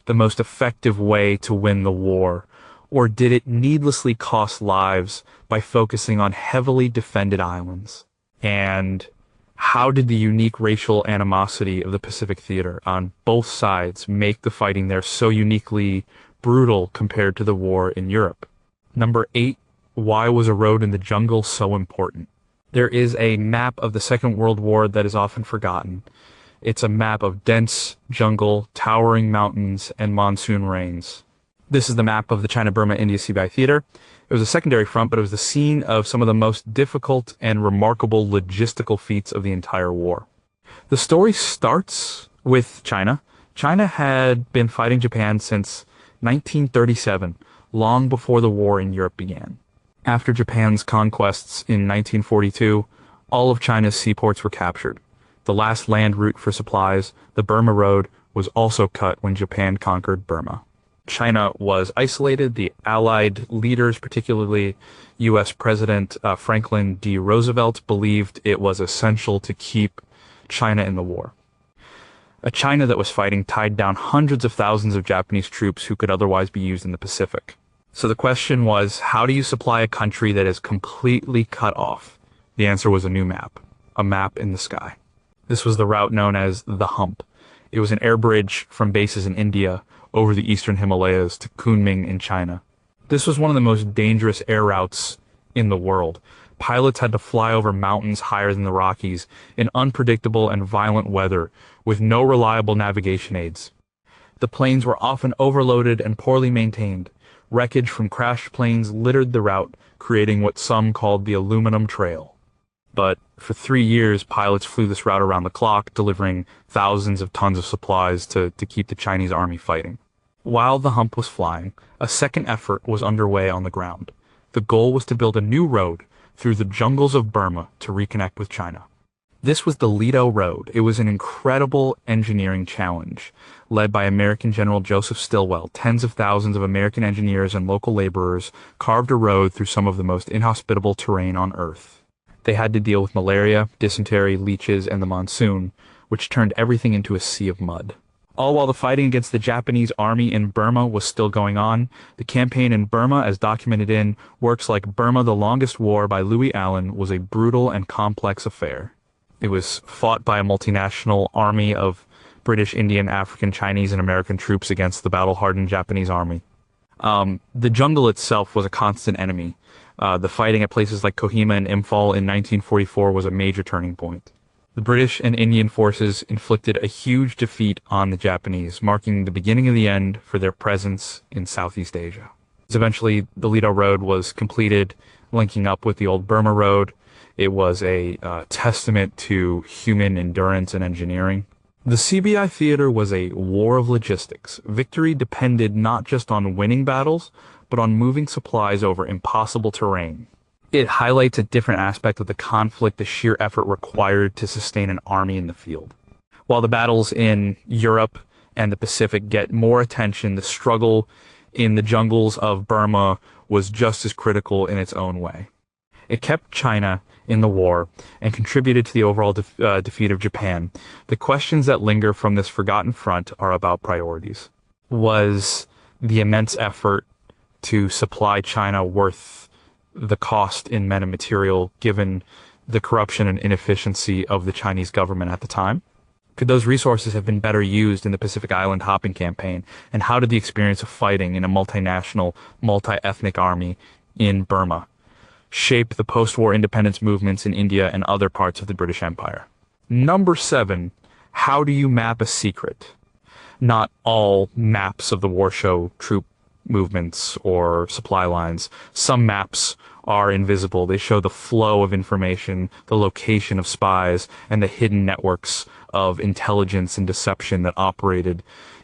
the most effective way to win the war, or did it needlessly cost lives by focusing on heavily defended islands? And how did the unique racial animosity of the Pacific theater on both sides make the fighting there so uniquely brutal compared to the war in Europe? Number 8, why was a road in the jungle so important? There is a map of the Second World War that is often forgotten. It's a map of dense jungle, towering mountains, and monsoon rains. This is the map of the China-Burma-India CBI theater. It was a secondary front, but it was the scene of some of the most difficult and remarkable logistical feats of the entire war. The story starts with China. China had been fighting Japan since 1937, long before the war in Europe began. After Japan's conquests in 1942, all of China's seaports were captured. The last land route for supplies, the Burma Road, was also cut when Japan conquered Burma. China was isolated. The Allied leaders, particularly U.S. President Franklin D. Roosevelt, believed it was essential to keep China in the war. A China that was fighting tied down hundreds of thousands of Japanese troops who could otherwise be used in the Pacific. So the question was, how do you supply a country that is completely cut off? The answer was a new map, a map in the sky. This was the route known as the Hump. It was an air bridge from bases in India over the eastern Himalayas to Kunming in China. This was one of the most dangerous air routes in the world. Pilots had to fly over mountains higher than the Rockies in unpredictable and violent weather with no reliable navigation aids. The planes were often overloaded and poorly maintained. Wreckage from crashed planes littered the route, creating what some called the Aluminum Trail. But for 3 years, pilots flew this route around the clock, delivering thousands of tons of supplies to keep the Chinese army fighting. While the Hump was flying, a second effort was underway on the ground. The goal was to build a new road through the jungles of Burma to reconnect with China. This was the Ledo Road. It was an incredible engineering challenge. Led by American General Joseph Stilwell, tens of thousands of American engineers and local laborers carved a road through some of the most inhospitable terrain on Earth. They had to deal with malaria, dysentery, leeches, and the monsoon, which turned everything into a sea of mud. All while the fighting against the Japanese army in Burma was still going on, the campaign in Burma, as documented in works like Burma: The Longest War by Louis Allen, was a brutal and complex affair. It was fought by a multinational army of British, Indian, African, Chinese, and American troops against the battle-hardened Japanese army. The jungle itself was a constant enemy. The fighting at places like Kohima and Imphal in 1944 was a major turning point. The British and Indian forces inflicted a huge defeat on the Japanese, marking the beginning of the end for their presence in Southeast Asia. Eventually, the Ledo Road was completed, linking up with the old Burma Road. It was a testament to human endurance and engineering. The CBI theater was a war of logistics. Victory depended not just on winning battles, but on moving supplies over impossible terrain. It highlights a different aspect of the conflict, the sheer effort required to sustain an army in the field. While the battles in Europe and the Pacific get more attention, the struggle in the jungles of Burma was just as critical in its own way. It kept China in the war and contributed to the overall defeat of Japan. The questions that linger from this forgotten front are about priorities. Was the immense effort to supply China worth the cost in men and material, given the corruption and inefficiency of the Chinese government at the time? Could those resources have been better used in the Pacific Island hopping campaign? And how did the experience of fighting in a multinational, multi-ethnic army in Burma shape the post-war independence movements in India and other parts of the British Empire? Number 7, how do you map a secret? Not all maps of the war show troop movements or supply lines. Some maps are invisible. They show the flow of information, the location of spies, and the hidden networks of intelligence and deception that operated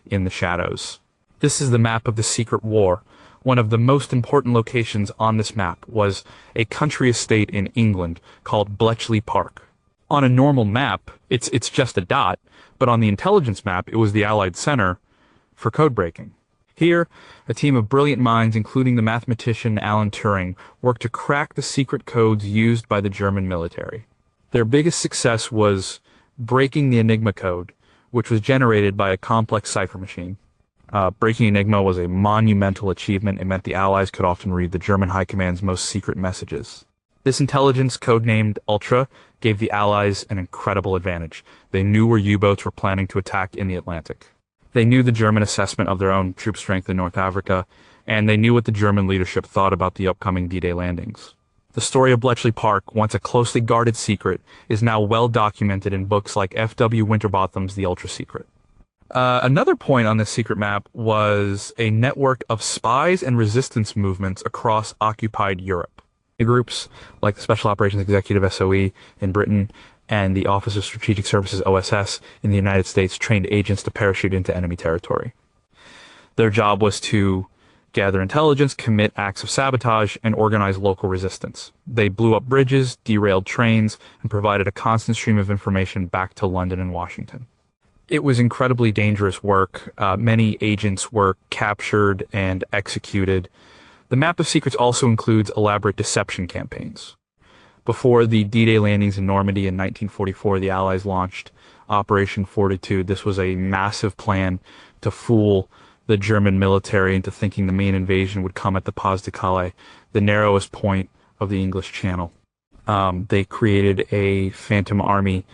in the shadows. This is the map of the secret war. One of the most important locations on this map was a country estate in England called Bletchley Park. On a normal map, it's just a dot, but on the intelligence map, it was the Allied center for code breaking. Here, a team of brilliant minds, including the mathematician Alan Turing, worked to crack the secret codes used by the German military. Their biggest success was breaking the Enigma code, which was generated by a complex cipher machine. Breaking Enigma was a monumental achievement. It meant the Allies could often read the German High Command's most secret messages. This intelligence, codenamed Ultra, gave the Allies an incredible advantage. They knew where U-boats were planning to attack in the Atlantic. They knew the German assessment of their own troop strength in North Africa, and they knew what the German leadership thought about the upcoming D-Day landings. The story of Bletchley Park, once a closely guarded secret, is now well documented in books like F.W. Winterbotham's The Ultra Secret. Another point on this secret map was a network of spies and resistance movements across occupied Europe. The groups like the Special Operations Executive SOE in Britain and the Office of Strategic Services OSS in the United States trained agents to parachute into enemy territory. Their job was to gather intelligence, commit acts of sabotage, and organize local resistance. They blew up bridges, derailed trains, and provided a constant stream of information back to London and Washington. It was incredibly dangerous work. Many agents were captured and executed. The map of secrets also includes elaborate deception campaigns. Before the D-Day landings in Normandy in 1944, the Allies launched Operation Fortitude. This was a massive plan to fool the German military into thinking the main invasion would come at the Pas de Calais, the narrowest point of the English Channel. They created a phantom army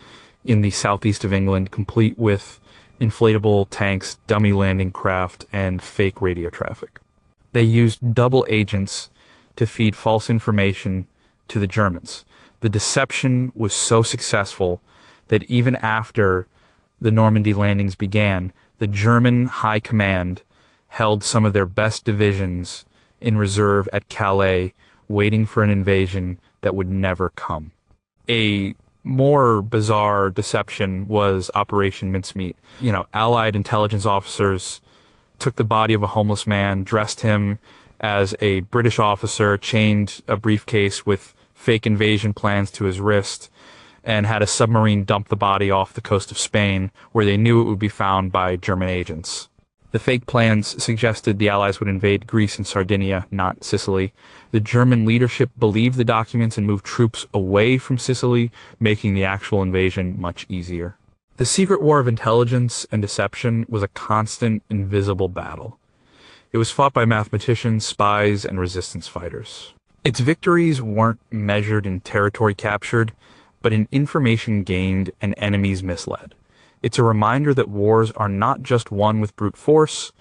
in the southeast of England, complete with inflatable tanks, dummy landing craft, and fake radio traffic. They used double agents to feed false information to the Germans. The deception was so successful that even after the Normandy landings began, the German high command held some of their best divisions in reserve at Calais, waiting for an invasion that would never come. A more bizarre deception was Operation Mincemeat. Allied intelligence officers took the body of a homeless man, dressed him as a British officer, chained a briefcase with fake invasion plans to his wrist, and had a submarine dump the body off the coast of Spain, where they knew it would be found by German agents. The fake plans suggested the Allies would invade Greece and Sardinia, not Sicily. The German leadership believed the documents and moved troops away from Sicily, making the actual invasion much easier. The secret war of intelligence and deception was a constant, invisible battle. It was fought by mathematicians, spies, and resistance fighters. Its victories weren't measured in territory captured, but in information gained and enemies misled. It's a reminder that wars are not just won with brute force,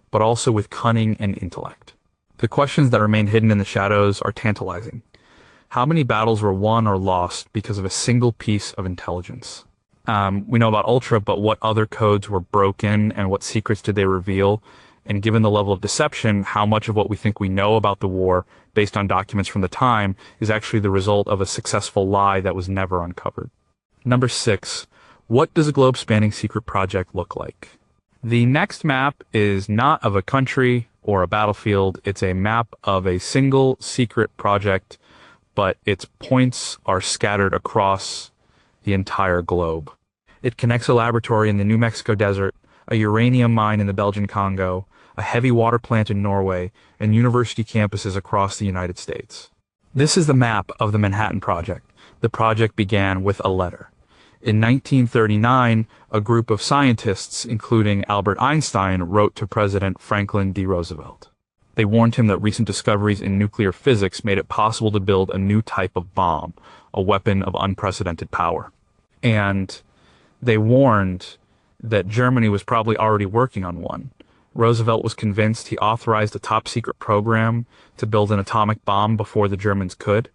but also with cunning and intellect. The questions that remain hidden in the shadows are tantalizing. How many battles were won or lost because of a single piece of intelligence? We know about Ultra, but what other codes were broken and what secrets did they reveal? And given the level of deception, how much of what we think we know about the war, based on documents from the time, is actually the result of a successful lie that was never uncovered? Number 6. What does a globe-spanning secret project look like? The next map is not of a country or a battlefield. It's a map of a single secret project, but its points are scattered across the entire globe. It connects a laboratory in the New Mexico desert, a uranium mine in the Belgian Congo, a heavy water plant in Norway, and university campuses across the United States. This is the map of the Manhattan Project. The project began with a letter. In 1939, a group of scientists, including Albert Einstein, wrote to President Franklin D. Roosevelt. They warned him that recent discoveries in nuclear physics made it possible to build a new type of bomb, a weapon of unprecedented power. And they warned that Germany was probably already working on one. Roosevelt was convinced. He authorized a top-secret program to build an atomic bomb before the Germans could.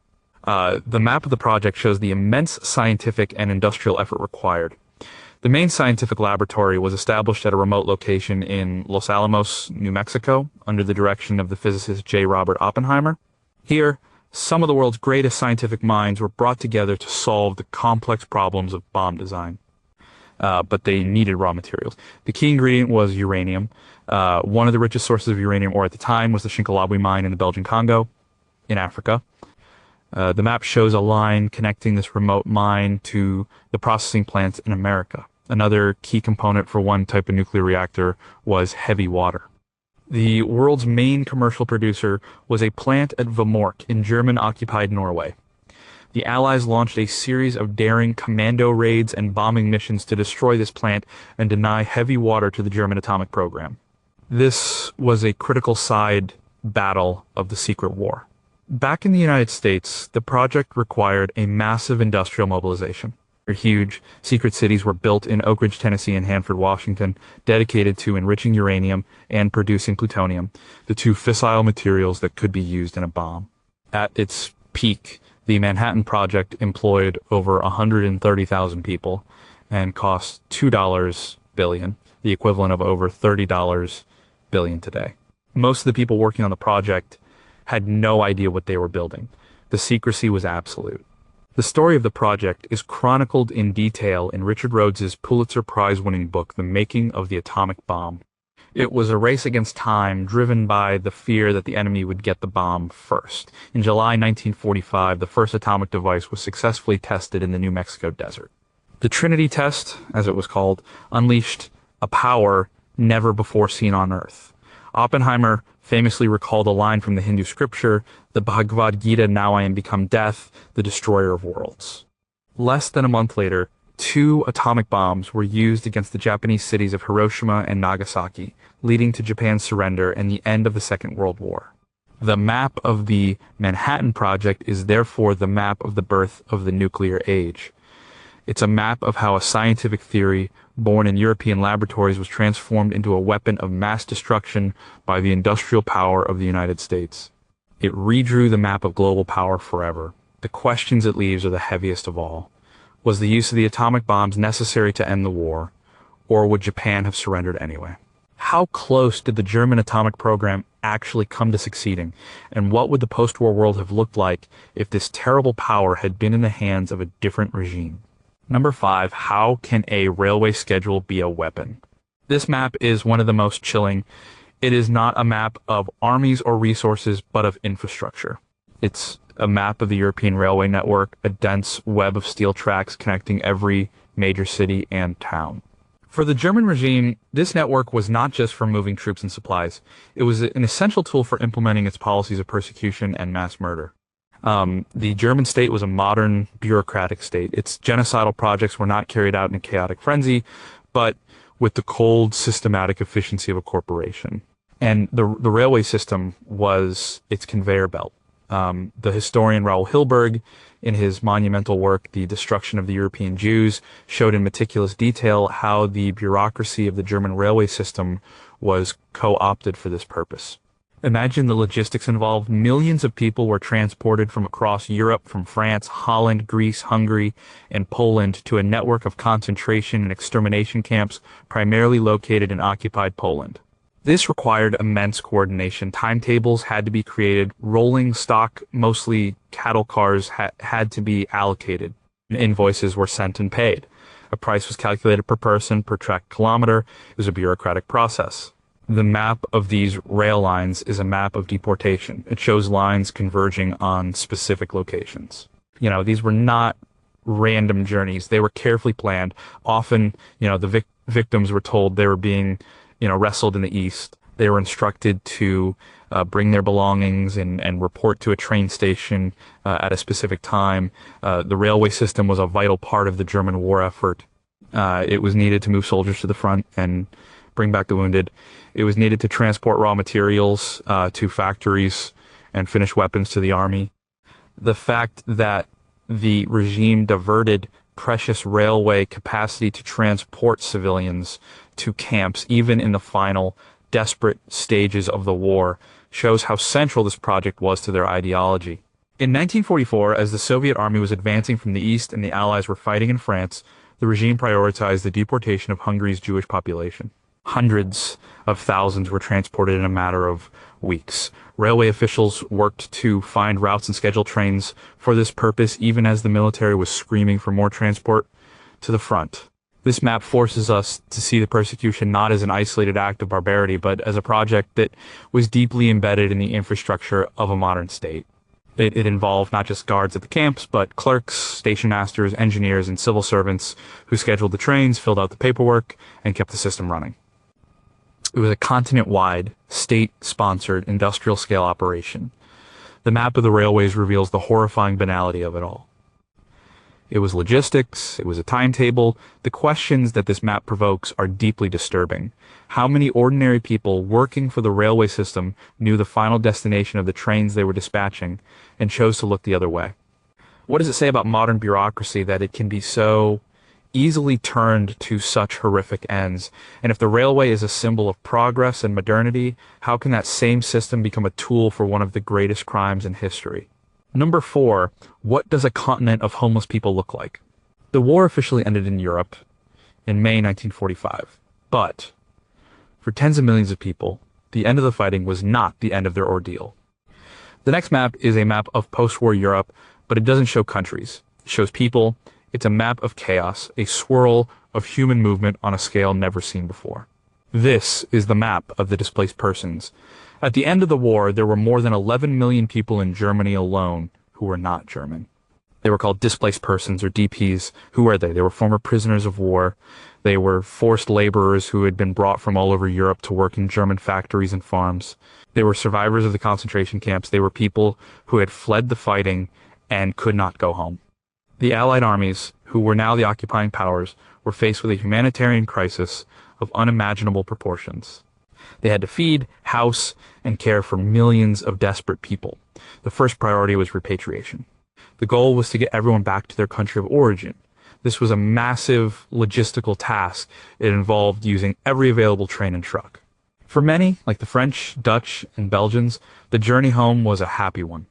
The map of the project shows the immense scientific and industrial effort required. The main scientific laboratory was established at a remote location in Los Alamos, New Mexico, under the direction of the physicist J. Robert Oppenheimer. Here, some of the world's greatest scientific minds were brought together to solve the complex problems of bomb design. But they needed raw materials. The key ingredient was uranium. One of the richest sources of uranium ore at the time was the Shinkolobwe mine in the Belgian Congo, in Africa. The map shows a line connecting this remote mine to the processing plants in America. Another key component for one type of nuclear reactor was heavy water. The world's main commercial producer was a plant at Vemork in German-occupied Norway. The Allies launched a series of daring commando raids and bombing missions to destroy this plant and deny heavy water to the German atomic program. This was a critical side battle of the secret war. Back in the United States, the project required a massive industrial mobilization. Huge secret cities were built in Oak Ridge, Tennessee and Hanford, Washington, dedicated to enriching uranium and producing plutonium, the two fissile materials that could be used in a bomb. At its peak, the Manhattan Project employed over 130,000 people and cost $2 billion, the equivalent of over $30 billion today. Most of the people working on the project had no idea what they were building. The secrecy was absolute. The story of the project is chronicled in detail in Richard Rhodes's Pulitzer Prize-winning book, The Making of the Atomic Bomb. It was a race against time, driven by the fear that the enemy would get the bomb first. In July 1945, the first atomic device was successfully tested in the New Mexico desert. The Trinity test, as it was called, unleashed a power never before seen on Earth. Oppenheimer famously recalled a line from the Hindu scripture, "The Bhagavad Gita, now I am become death, the destroyer of worlds." Less than a month later, 2 atomic bombs were used against the Japanese cities of Hiroshima and Nagasaki, leading to Japan's surrender and the end of the Second World War. The map of the Manhattan Project is therefore the map of the birth of the nuclear age. It's a map of how a scientific theory born in European laboratories was transformed into a weapon of mass destruction by the industrial power of the United States. It redrew the map of global power forever. The questions it leaves are the heaviest of all. Was the use of the atomic bombs necessary to end the war, or would Japan have surrendered anyway? How close did the German atomic program actually come to succeeding, and what would the post-war world have looked like if this terrible power had been in the hands of a different regime? Number 5, how can a railway schedule be a weapon? This map is one of the most chilling. It is not a map of armies or resources, but of infrastructure. It's a map of the European railway network, a dense web of steel tracks connecting every major city and town. For the German regime, this network was not just for moving troops and supplies. It was an essential tool for implementing its policies of persecution and mass murder. The German state was a modern bureaucratic state. Its genocidal projects were not carried out in a chaotic frenzy, but with the cold, systematic efficiency of a corporation. And the railway system was its conveyor belt. The historian Raoul Hilberg, in his monumental work, The Destruction of the European Jews, showed in meticulous detail how the bureaucracy of the German railway system was co-opted for this purpose. Imagine the logistics involved. Millions of people were transported from across Europe, from France, Holland, Greece, Hungary, and Poland to a network of concentration and extermination camps primarily located in occupied Poland. This required immense coordination. Timetables had to be created. Rolling stock, mostly cattle cars, had to be allocated. Invoices were sent and paid. A price was calculated per person, per tracked kilometer. It was a bureaucratic process. The map of these rail lines is a map of deportation. It shows lines converging on specific locations. These were not random journeys. They were carefully planned. Often, the victims were told they were being, wrestled in the east. They were instructed to bring their belongings and report to a train station at a specific time. The railway system was a vital part of the German war effort. It was needed to move soldiers to the front and bring back the wounded. It was needed to transport raw materials to factories and finish weapons to the army. The fact that the regime diverted precious railway capacity to transport civilians to camps, even in the final desperate stages of the war, shows how central this project was to their ideology. In 1944, as the Soviet army was advancing from the east and the Allies were fighting in France, the regime prioritized the deportation of Hungary's Jewish population. Hundreds of thousands were transported in a matter of weeks. Railway officials worked to find routes and schedule trains for this purpose, even as the military was screaming for more transport to the front. This map forces us to see the persecution not as an isolated act of barbarity, but as a project that was deeply embedded in the infrastructure of a modern state. It involved not just guards at the camps, but clerks, station masters, engineers, and civil servants who scheduled the trains, filled out the paperwork, and kept the system running. It was a continent-wide, state-sponsored, industrial-scale operation. The map of the railways reveals the horrifying banality of it all. It was logistics, it was a timetable. The questions that this map provokes are deeply disturbing. How many ordinary people working for the railway system knew the final destination of the trains they were dispatching and chose to look the other way? What does it say about modern bureaucracy that it can be so easily turned to such horrific ends? And if the railway is a symbol of progress and modernity, how can that same system become a tool for one of the greatest crimes in history? Number 4, what does a continent of homeless people look like? The war officially ended in Europe in May 1945, but for tens of millions of people, the end of the fighting was not the end of their ordeal. The next map is a map of post-war Europe, but it doesn't show countries. It shows people. It's a map of chaos, a swirl of human movement on a scale never seen before. This is the map of the displaced persons. At the end of the war, there were more than 11 million people in Germany alone who were not German. They were called displaced persons, or DPs. Who were they? They were former prisoners of war. They were forced laborers who had been brought from all over Europe to work in German factories and farms. They were survivors of the concentration camps. They were people who had fled the fighting and could not go home. The Allied armies, who were now the occupying powers, were faced with a humanitarian crisis of unimaginable proportions. They had to feed, house, and care for millions of desperate people. The first priority was repatriation. The goal was to get everyone back to their country of origin. This was a massive logistical task. It involved using every available train and truck. For many, like the French, Dutch, and Belgians, the journey home was a happy one.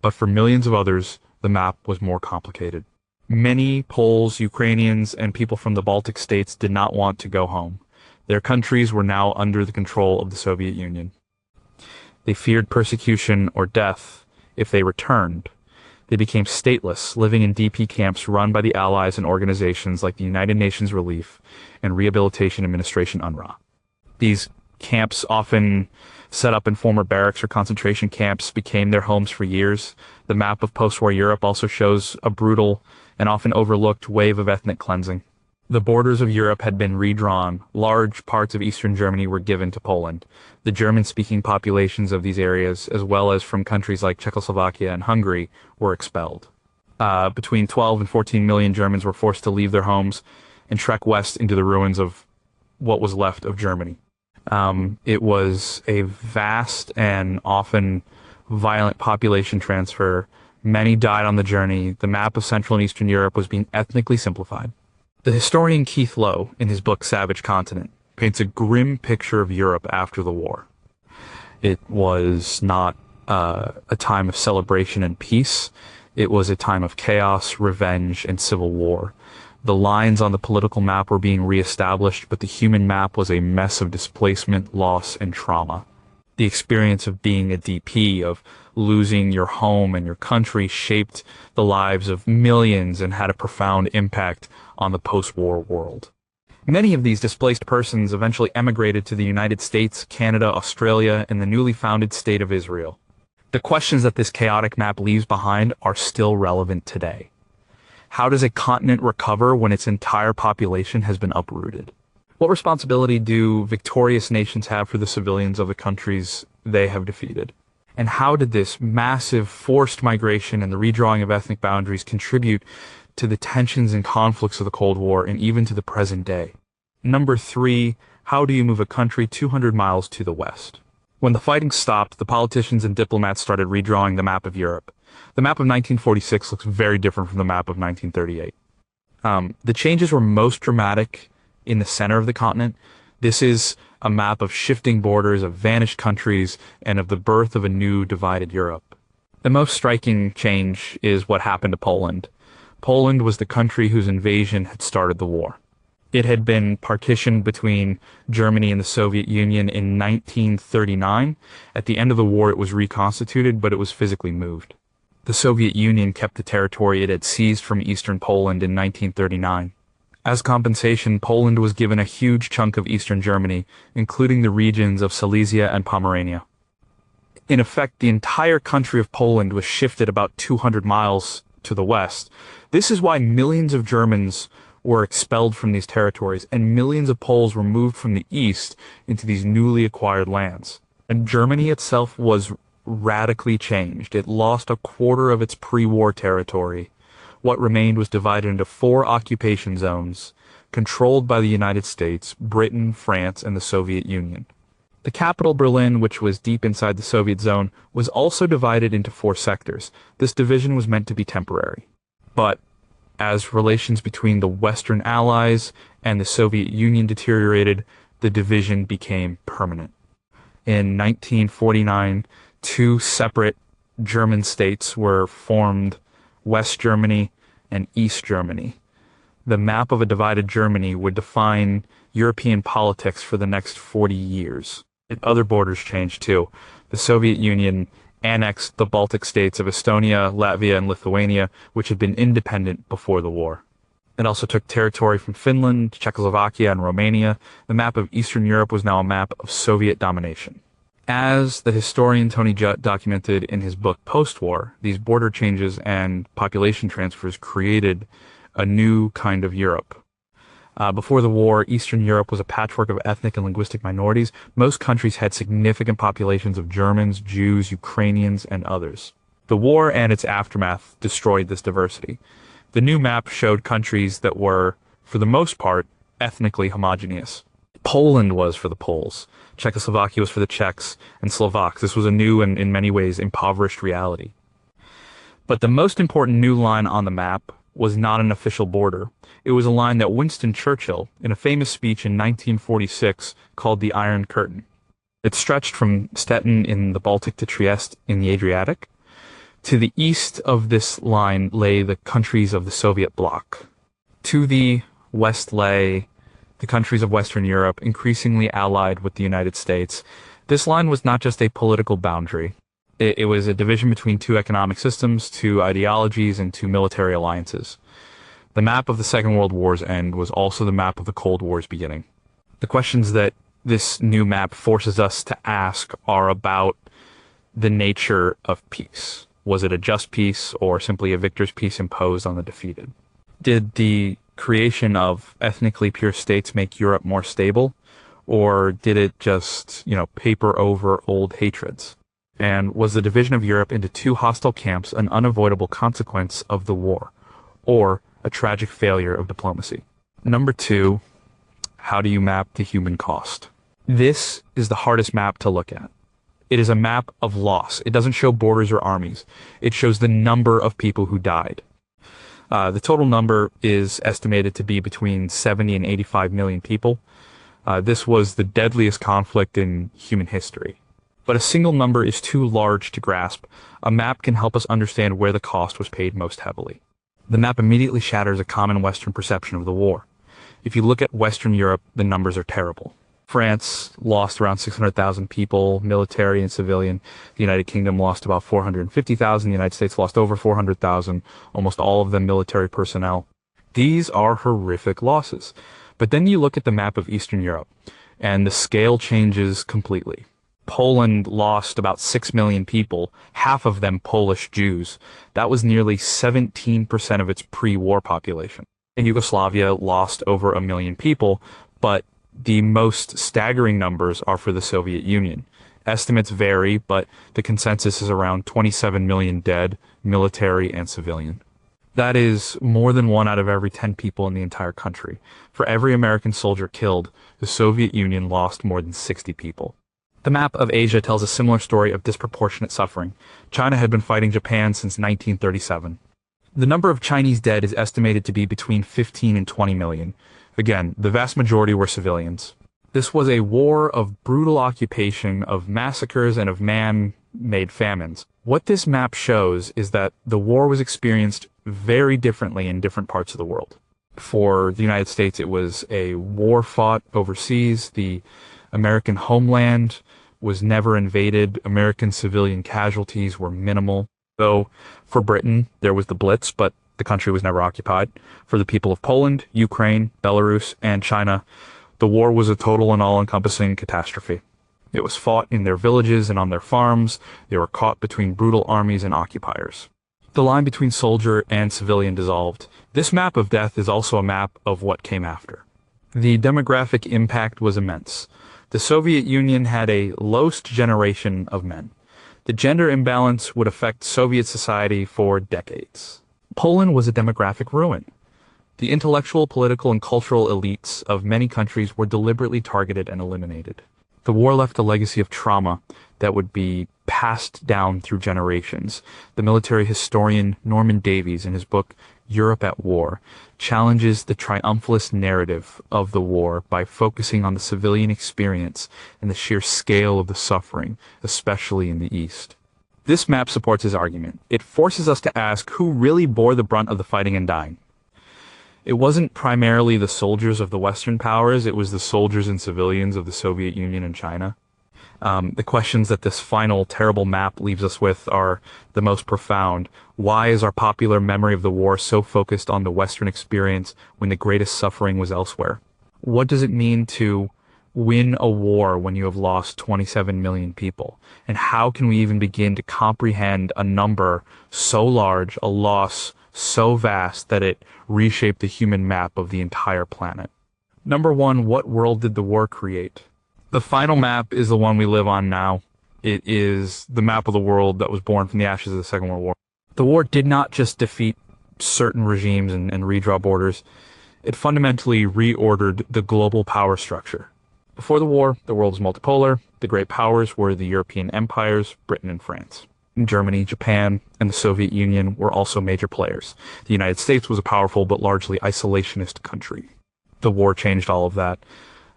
But for millions of others, the map was more complicated. Many Poles, Ukrainians, and people from the Baltic states did not want to go home. Their countries were now under the control of the Soviet Union. They feared persecution or death if they returned. They became stateless, living in DP camps run by the Allies and organizations like the United Nations Relief and Rehabilitation Administration UNRWA. These camps, often set up in former barracks or concentration camps, became their homes for years. The map of post-war Europe also shows a brutal and often overlooked wave of ethnic cleansing. The borders of Europe had been redrawn. Large parts of Eastern Germany were given to Poland. The German-speaking populations of these areas, as well as from countries like Czechoslovakia and Hungary, were expelled. Between 12 and 14 million Germans were forced to leave their homes and trek west into the ruins of what was left of Germany. It was a vast and often violent population transfer. Many died on the journey. The map of Central and Eastern Europe was being ethnically simplified. The historian Keith Lowe, in his book Savage Continent, paints a grim picture of Europe after the war. It was not a time of celebration and peace. It was a time of chaos, revenge, and civil war. The lines on the political map were being reestablished, but the human map was a mess of displacement, loss, and trauma. The experience of being a DP, of losing your home and your country, shaped the lives of millions and had a profound impact on the post-war world. Many of these displaced persons eventually emigrated to the United States, Canada, Australia, and the newly founded state of Israel. The questions that this chaotic map leaves behind are still relevant today. How does a continent recover when its entire population has been uprooted? What responsibility do victorious nations have for the civilians of the countries they have defeated? And how did this massive forced migration and the redrawing of ethnic boundaries contribute to the tensions and conflicts of the Cold War and even to the present day? Number 3, how do you move a country 200 miles to the west? When the fighting stopped, the politicians and diplomats started redrawing the map of Europe. The map of 1946 looks very different from the map of 1938. The changes were most dramatic in the center of the continent. This is a map of shifting borders, of vanished countries, and of the birth of a new divided Europe. The most striking change is what happened to Poland. Poland was the country whose invasion had started the war. It had been partitioned between Germany and the Soviet Union in 1939. At the end of the war, it was reconstituted, but it was physically moved. The Soviet Union kept the territory it had seized from eastern Poland in 1939. As compensation, Poland was given a huge chunk of eastern Germany, including the regions of Silesia and Pomerania. In effect, the entire country of Poland was shifted about 200 miles to the west. This is why millions of Germans were expelled from these territories, and millions of Poles were moved from the east into these newly acquired lands. And Germany itself was radically changed. It lost a quarter of its pre-war territory. What remained was divided into 4 occupation zones, controlled by the United States, Britain, France, and the Soviet Union. The capital, Berlin, which was deep inside the Soviet zone, was also divided into 4 sectors. This division was meant to be temporary. But as relations between the Western Allies and the Soviet Union deteriorated, the division became permanent. In 1949, 2 separate German states were formed, West Germany and East Germany. The map of a divided Germany would define European politics for the next 40 years. Other borders changed too. The Soviet Union annexed the Baltic states of Estonia, Latvia, and Lithuania, which had been independent before the war. It also took territory from Finland, Czechoslovakia, and Romania. The map of Eastern Europe was now a map of Soviet domination. As the historian Tony Judt documented in his book Post-War, these border changes and population transfers created a new kind of Europe. Before the war, Eastern Europe was a patchwork of ethnic and linguistic minorities. Most countries had significant populations of Germans, Jews, Ukrainians, and others. The war and its aftermath destroyed this diversity. The new map showed countries that were, for the most part, ethnically homogeneous. Poland was for the Poles, Czechoslovakia was for the Czechs, and Slovaks. This was a new and, in many ways, impoverished reality. But the most important new line on the map was not an official border. It was a line that Winston Churchill, in a famous speech in 1946, called the Iron Curtain. It stretched from Stettin in the Baltic to Trieste in the Adriatic. To the east of this line lay the countries of the Soviet bloc. To the west lay the countries of Western Europe, increasingly allied with the United States. This line was not just a political boundary. It was a division between two economic systems, two ideologies, and two military alliances. The map of the Second World War's end was also the map of the Cold War's beginning. The questions that this new map forces us to ask are about the nature of peace. Was it a just peace or simply a victor's peace imposed on the defeated? Did the creation of ethnically pure states make Europe more stable? Or did it just, paper over old hatreds? And was the division of Europe into two hostile camps an unavoidable consequence of the war, or a tragic failure of diplomacy? Number 2, how do you map the human cost? This is the hardest map to look at. It is a map of loss. It doesn't show borders or armies. It shows the number of people who died. The total number is estimated to be between 70 and 85 million people. This was the deadliest conflict in human history. But a single number is too large to grasp. A map can help us understand where the cost was paid most heavily. The map immediately shatters a common Western perception of the war. If you look at Western Europe, the numbers are terrible. France lost around 600,000 people, military and civilian. The United Kingdom lost about 450,000. The United States lost over 400,000, almost all of them military personnel. These are horrific losses. But then you look at the map of Eastern Europe, and the scale changes completely. Poland lost about 6 million people, half of them Polish Jews. That was nearly 17% of its pre-war population. And Yugoslavia lost over 1 million people, but the most staggering numbers are for the Soviet Union. Estimates vary, but the consensus is around 27 million dead, military and civilian. That is more than 1 out of every 10 people in the entire country. For every American soldier killed, the Soviet Union lost more than 60 people. The map of Asia tells a similar story of disproportionate suffering. China had been fighting Japan since 1937. The number of Chinese dead is estimated to be between 15 and 20 million. Again, the vast majority were civilians. This was a war of brutal occupation, of massacres, and of man-made famines. What this map shows is that the war was experienced very differently in different parts of the world. For the United States, it was a war fought overseas. The American homeland was never invaded. American civilian casualties were minimal. Though for Britain, there was the Blitz, but the country was never occupied. For the people of Poland, Ukraine, Belarus, and China, the war was a total and all-encompassing catastrophe. It was fought in their villages and on their farms. They were caught between brutal armies and occupiers. The line between soldier and civilian dissolved. This map of death is also a map of what came after. The demographic impact was immense. The Soviet Union had a lost generation of men. The gender imbalance would affect Soviet society for decades. Poland was a demographic ruin. The intellectual, political, and cultural elites of many countries were deliberately targeted and eliminated. The war left a legacy of trauma that would be passed down through generations. The military historian Norman Davies, in his book Europe at War, challenges the triumphalist narrative of the war by focusing on the civilian experience and the sheer scale of the suffering, especially in the East. This map supports his argument. It forces us to ask who really bore the brunt of the fighting and dying. It wasn't primarily the soldiers of the Western powers, it was the soldiers and civilians of the Soviet Union and China. The questions that this final terrible map leaves us with are the most profound. Why is our popular memory of the war so focused on the Western experience when the greatest suffering was elsewhere? What does it mean to win a war when you have lost 27 million people? And how can we even begin to comprehend a number so large, a loss so vast that it reshaped the human map of the entire planet? Number one, what world did the war create? The final map is the one we live on now. It is the map of the world that was born from the ashes of the Second World War. The war did not just defeat certain regimes and redraw borders. It fundamentally reordered the global power structure. Before the war, the world was multipolar. The great powers were the European empires, Britain and France. Germany, Japan, and the Soviet Union were also major players. The United States was a powerful but largely isolationist country. The war changed all of that.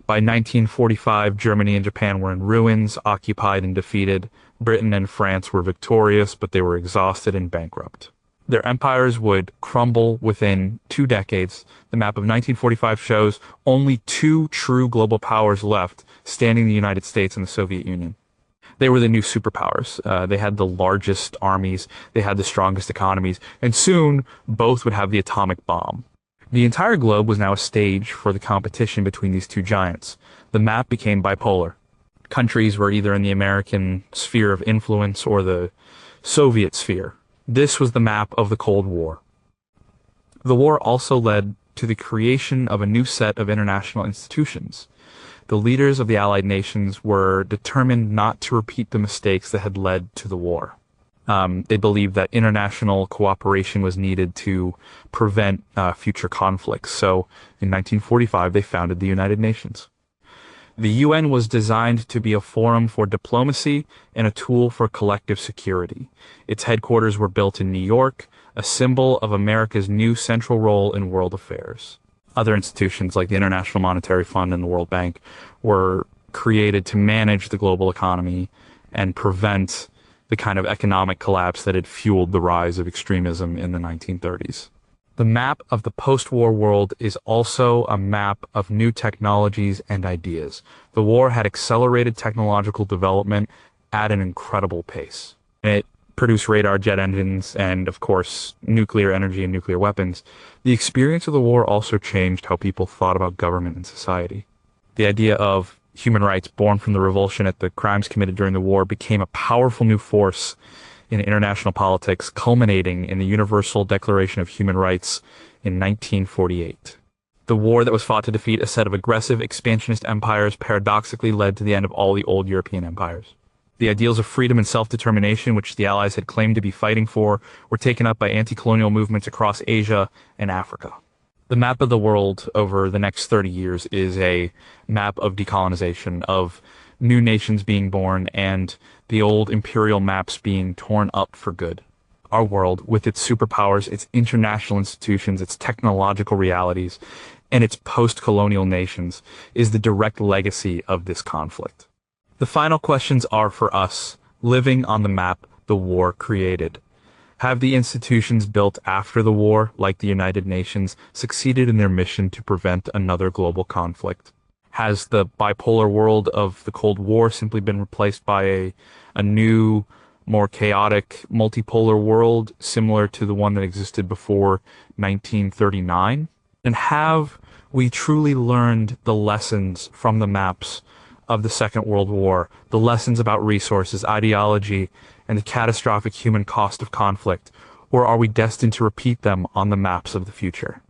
By 1945, Germany and Japan were in ruins, occupied and defeated. Britain and France were victorious, but they were exhausted and bankrupt. Their empires would crumble within 2 decades. The map of 1945 shows only 2 true global powers left, standing the United States and the Soviet Union. They were the new superpowers. They had the largest armies, they had the strongest economies, and soon both would have the atomic bomb. The entire globe was now a stage for the competition between these 2 giants. The map became bipolar. Countries were either in the American sphere of influence or the Soviet sphere. This was the map of the Cold War. The war also led to the creation of a new set of international institutions. The leaders of the Allied nations were determined not to repeat the mistakes that had led to the war. They believed that international cooperation was needed to prevent future conflicts. So in 1945, they founded the United Nations. The UN was designed to be a forum for diplomacy and a tool for collective security. Its headquarters were built in New York, a symbol of America's new central role in world affairs. Other institutions like the International Monetary Fund and the World Bank were created to manage the global economy and prevent the kind of economic collapse that had fueled the rise of extremism in the 1930s. The map of the post-war world is also a map of new technologies and ideas. The war had accelerated technological development at an incredible pace. It produced radar, jet engines, and of course, nuclear energy and nuclear weapons. The experience of the war also changed how people thought about government and society. The idea of human rights born from the revulsion at the crimes committed during the war became a powerful new force in international politics, culminating in the Universal Declaration of Human Rights in 1948. The war that was fought to defeat a set of aggressive expansionist empires paradoxically led to the end of all the old European empires. The ideals of freedom and self-determination, which the Allies had claimed to be fighting for, were taken up by anti-colonial movements across Asia and Africa. The map of the world over the next 30 years is a map of decolonization, of new nations being born, and the old imperial maps being torn up for good. Our world, with its superpowers, its international institutions, its technological realities, and its post-colonial nations, is the direct legacy of this conflict. The final questions are for us, living on the map the war created. Have the institutions built after the war, like the United Nations, succeeded in their mission to prevent another global conflict? Has the bipolar world of the Cold War simply been replaced by a new, more chaotic, multipolar world similar to the one that existed before 1939? And have we truly learned the lessons from the maps of the Second World War, the lessons about resources, ideology, and the catastrophic human cost of conflict, or are we destined to repeat them on the maps of the future?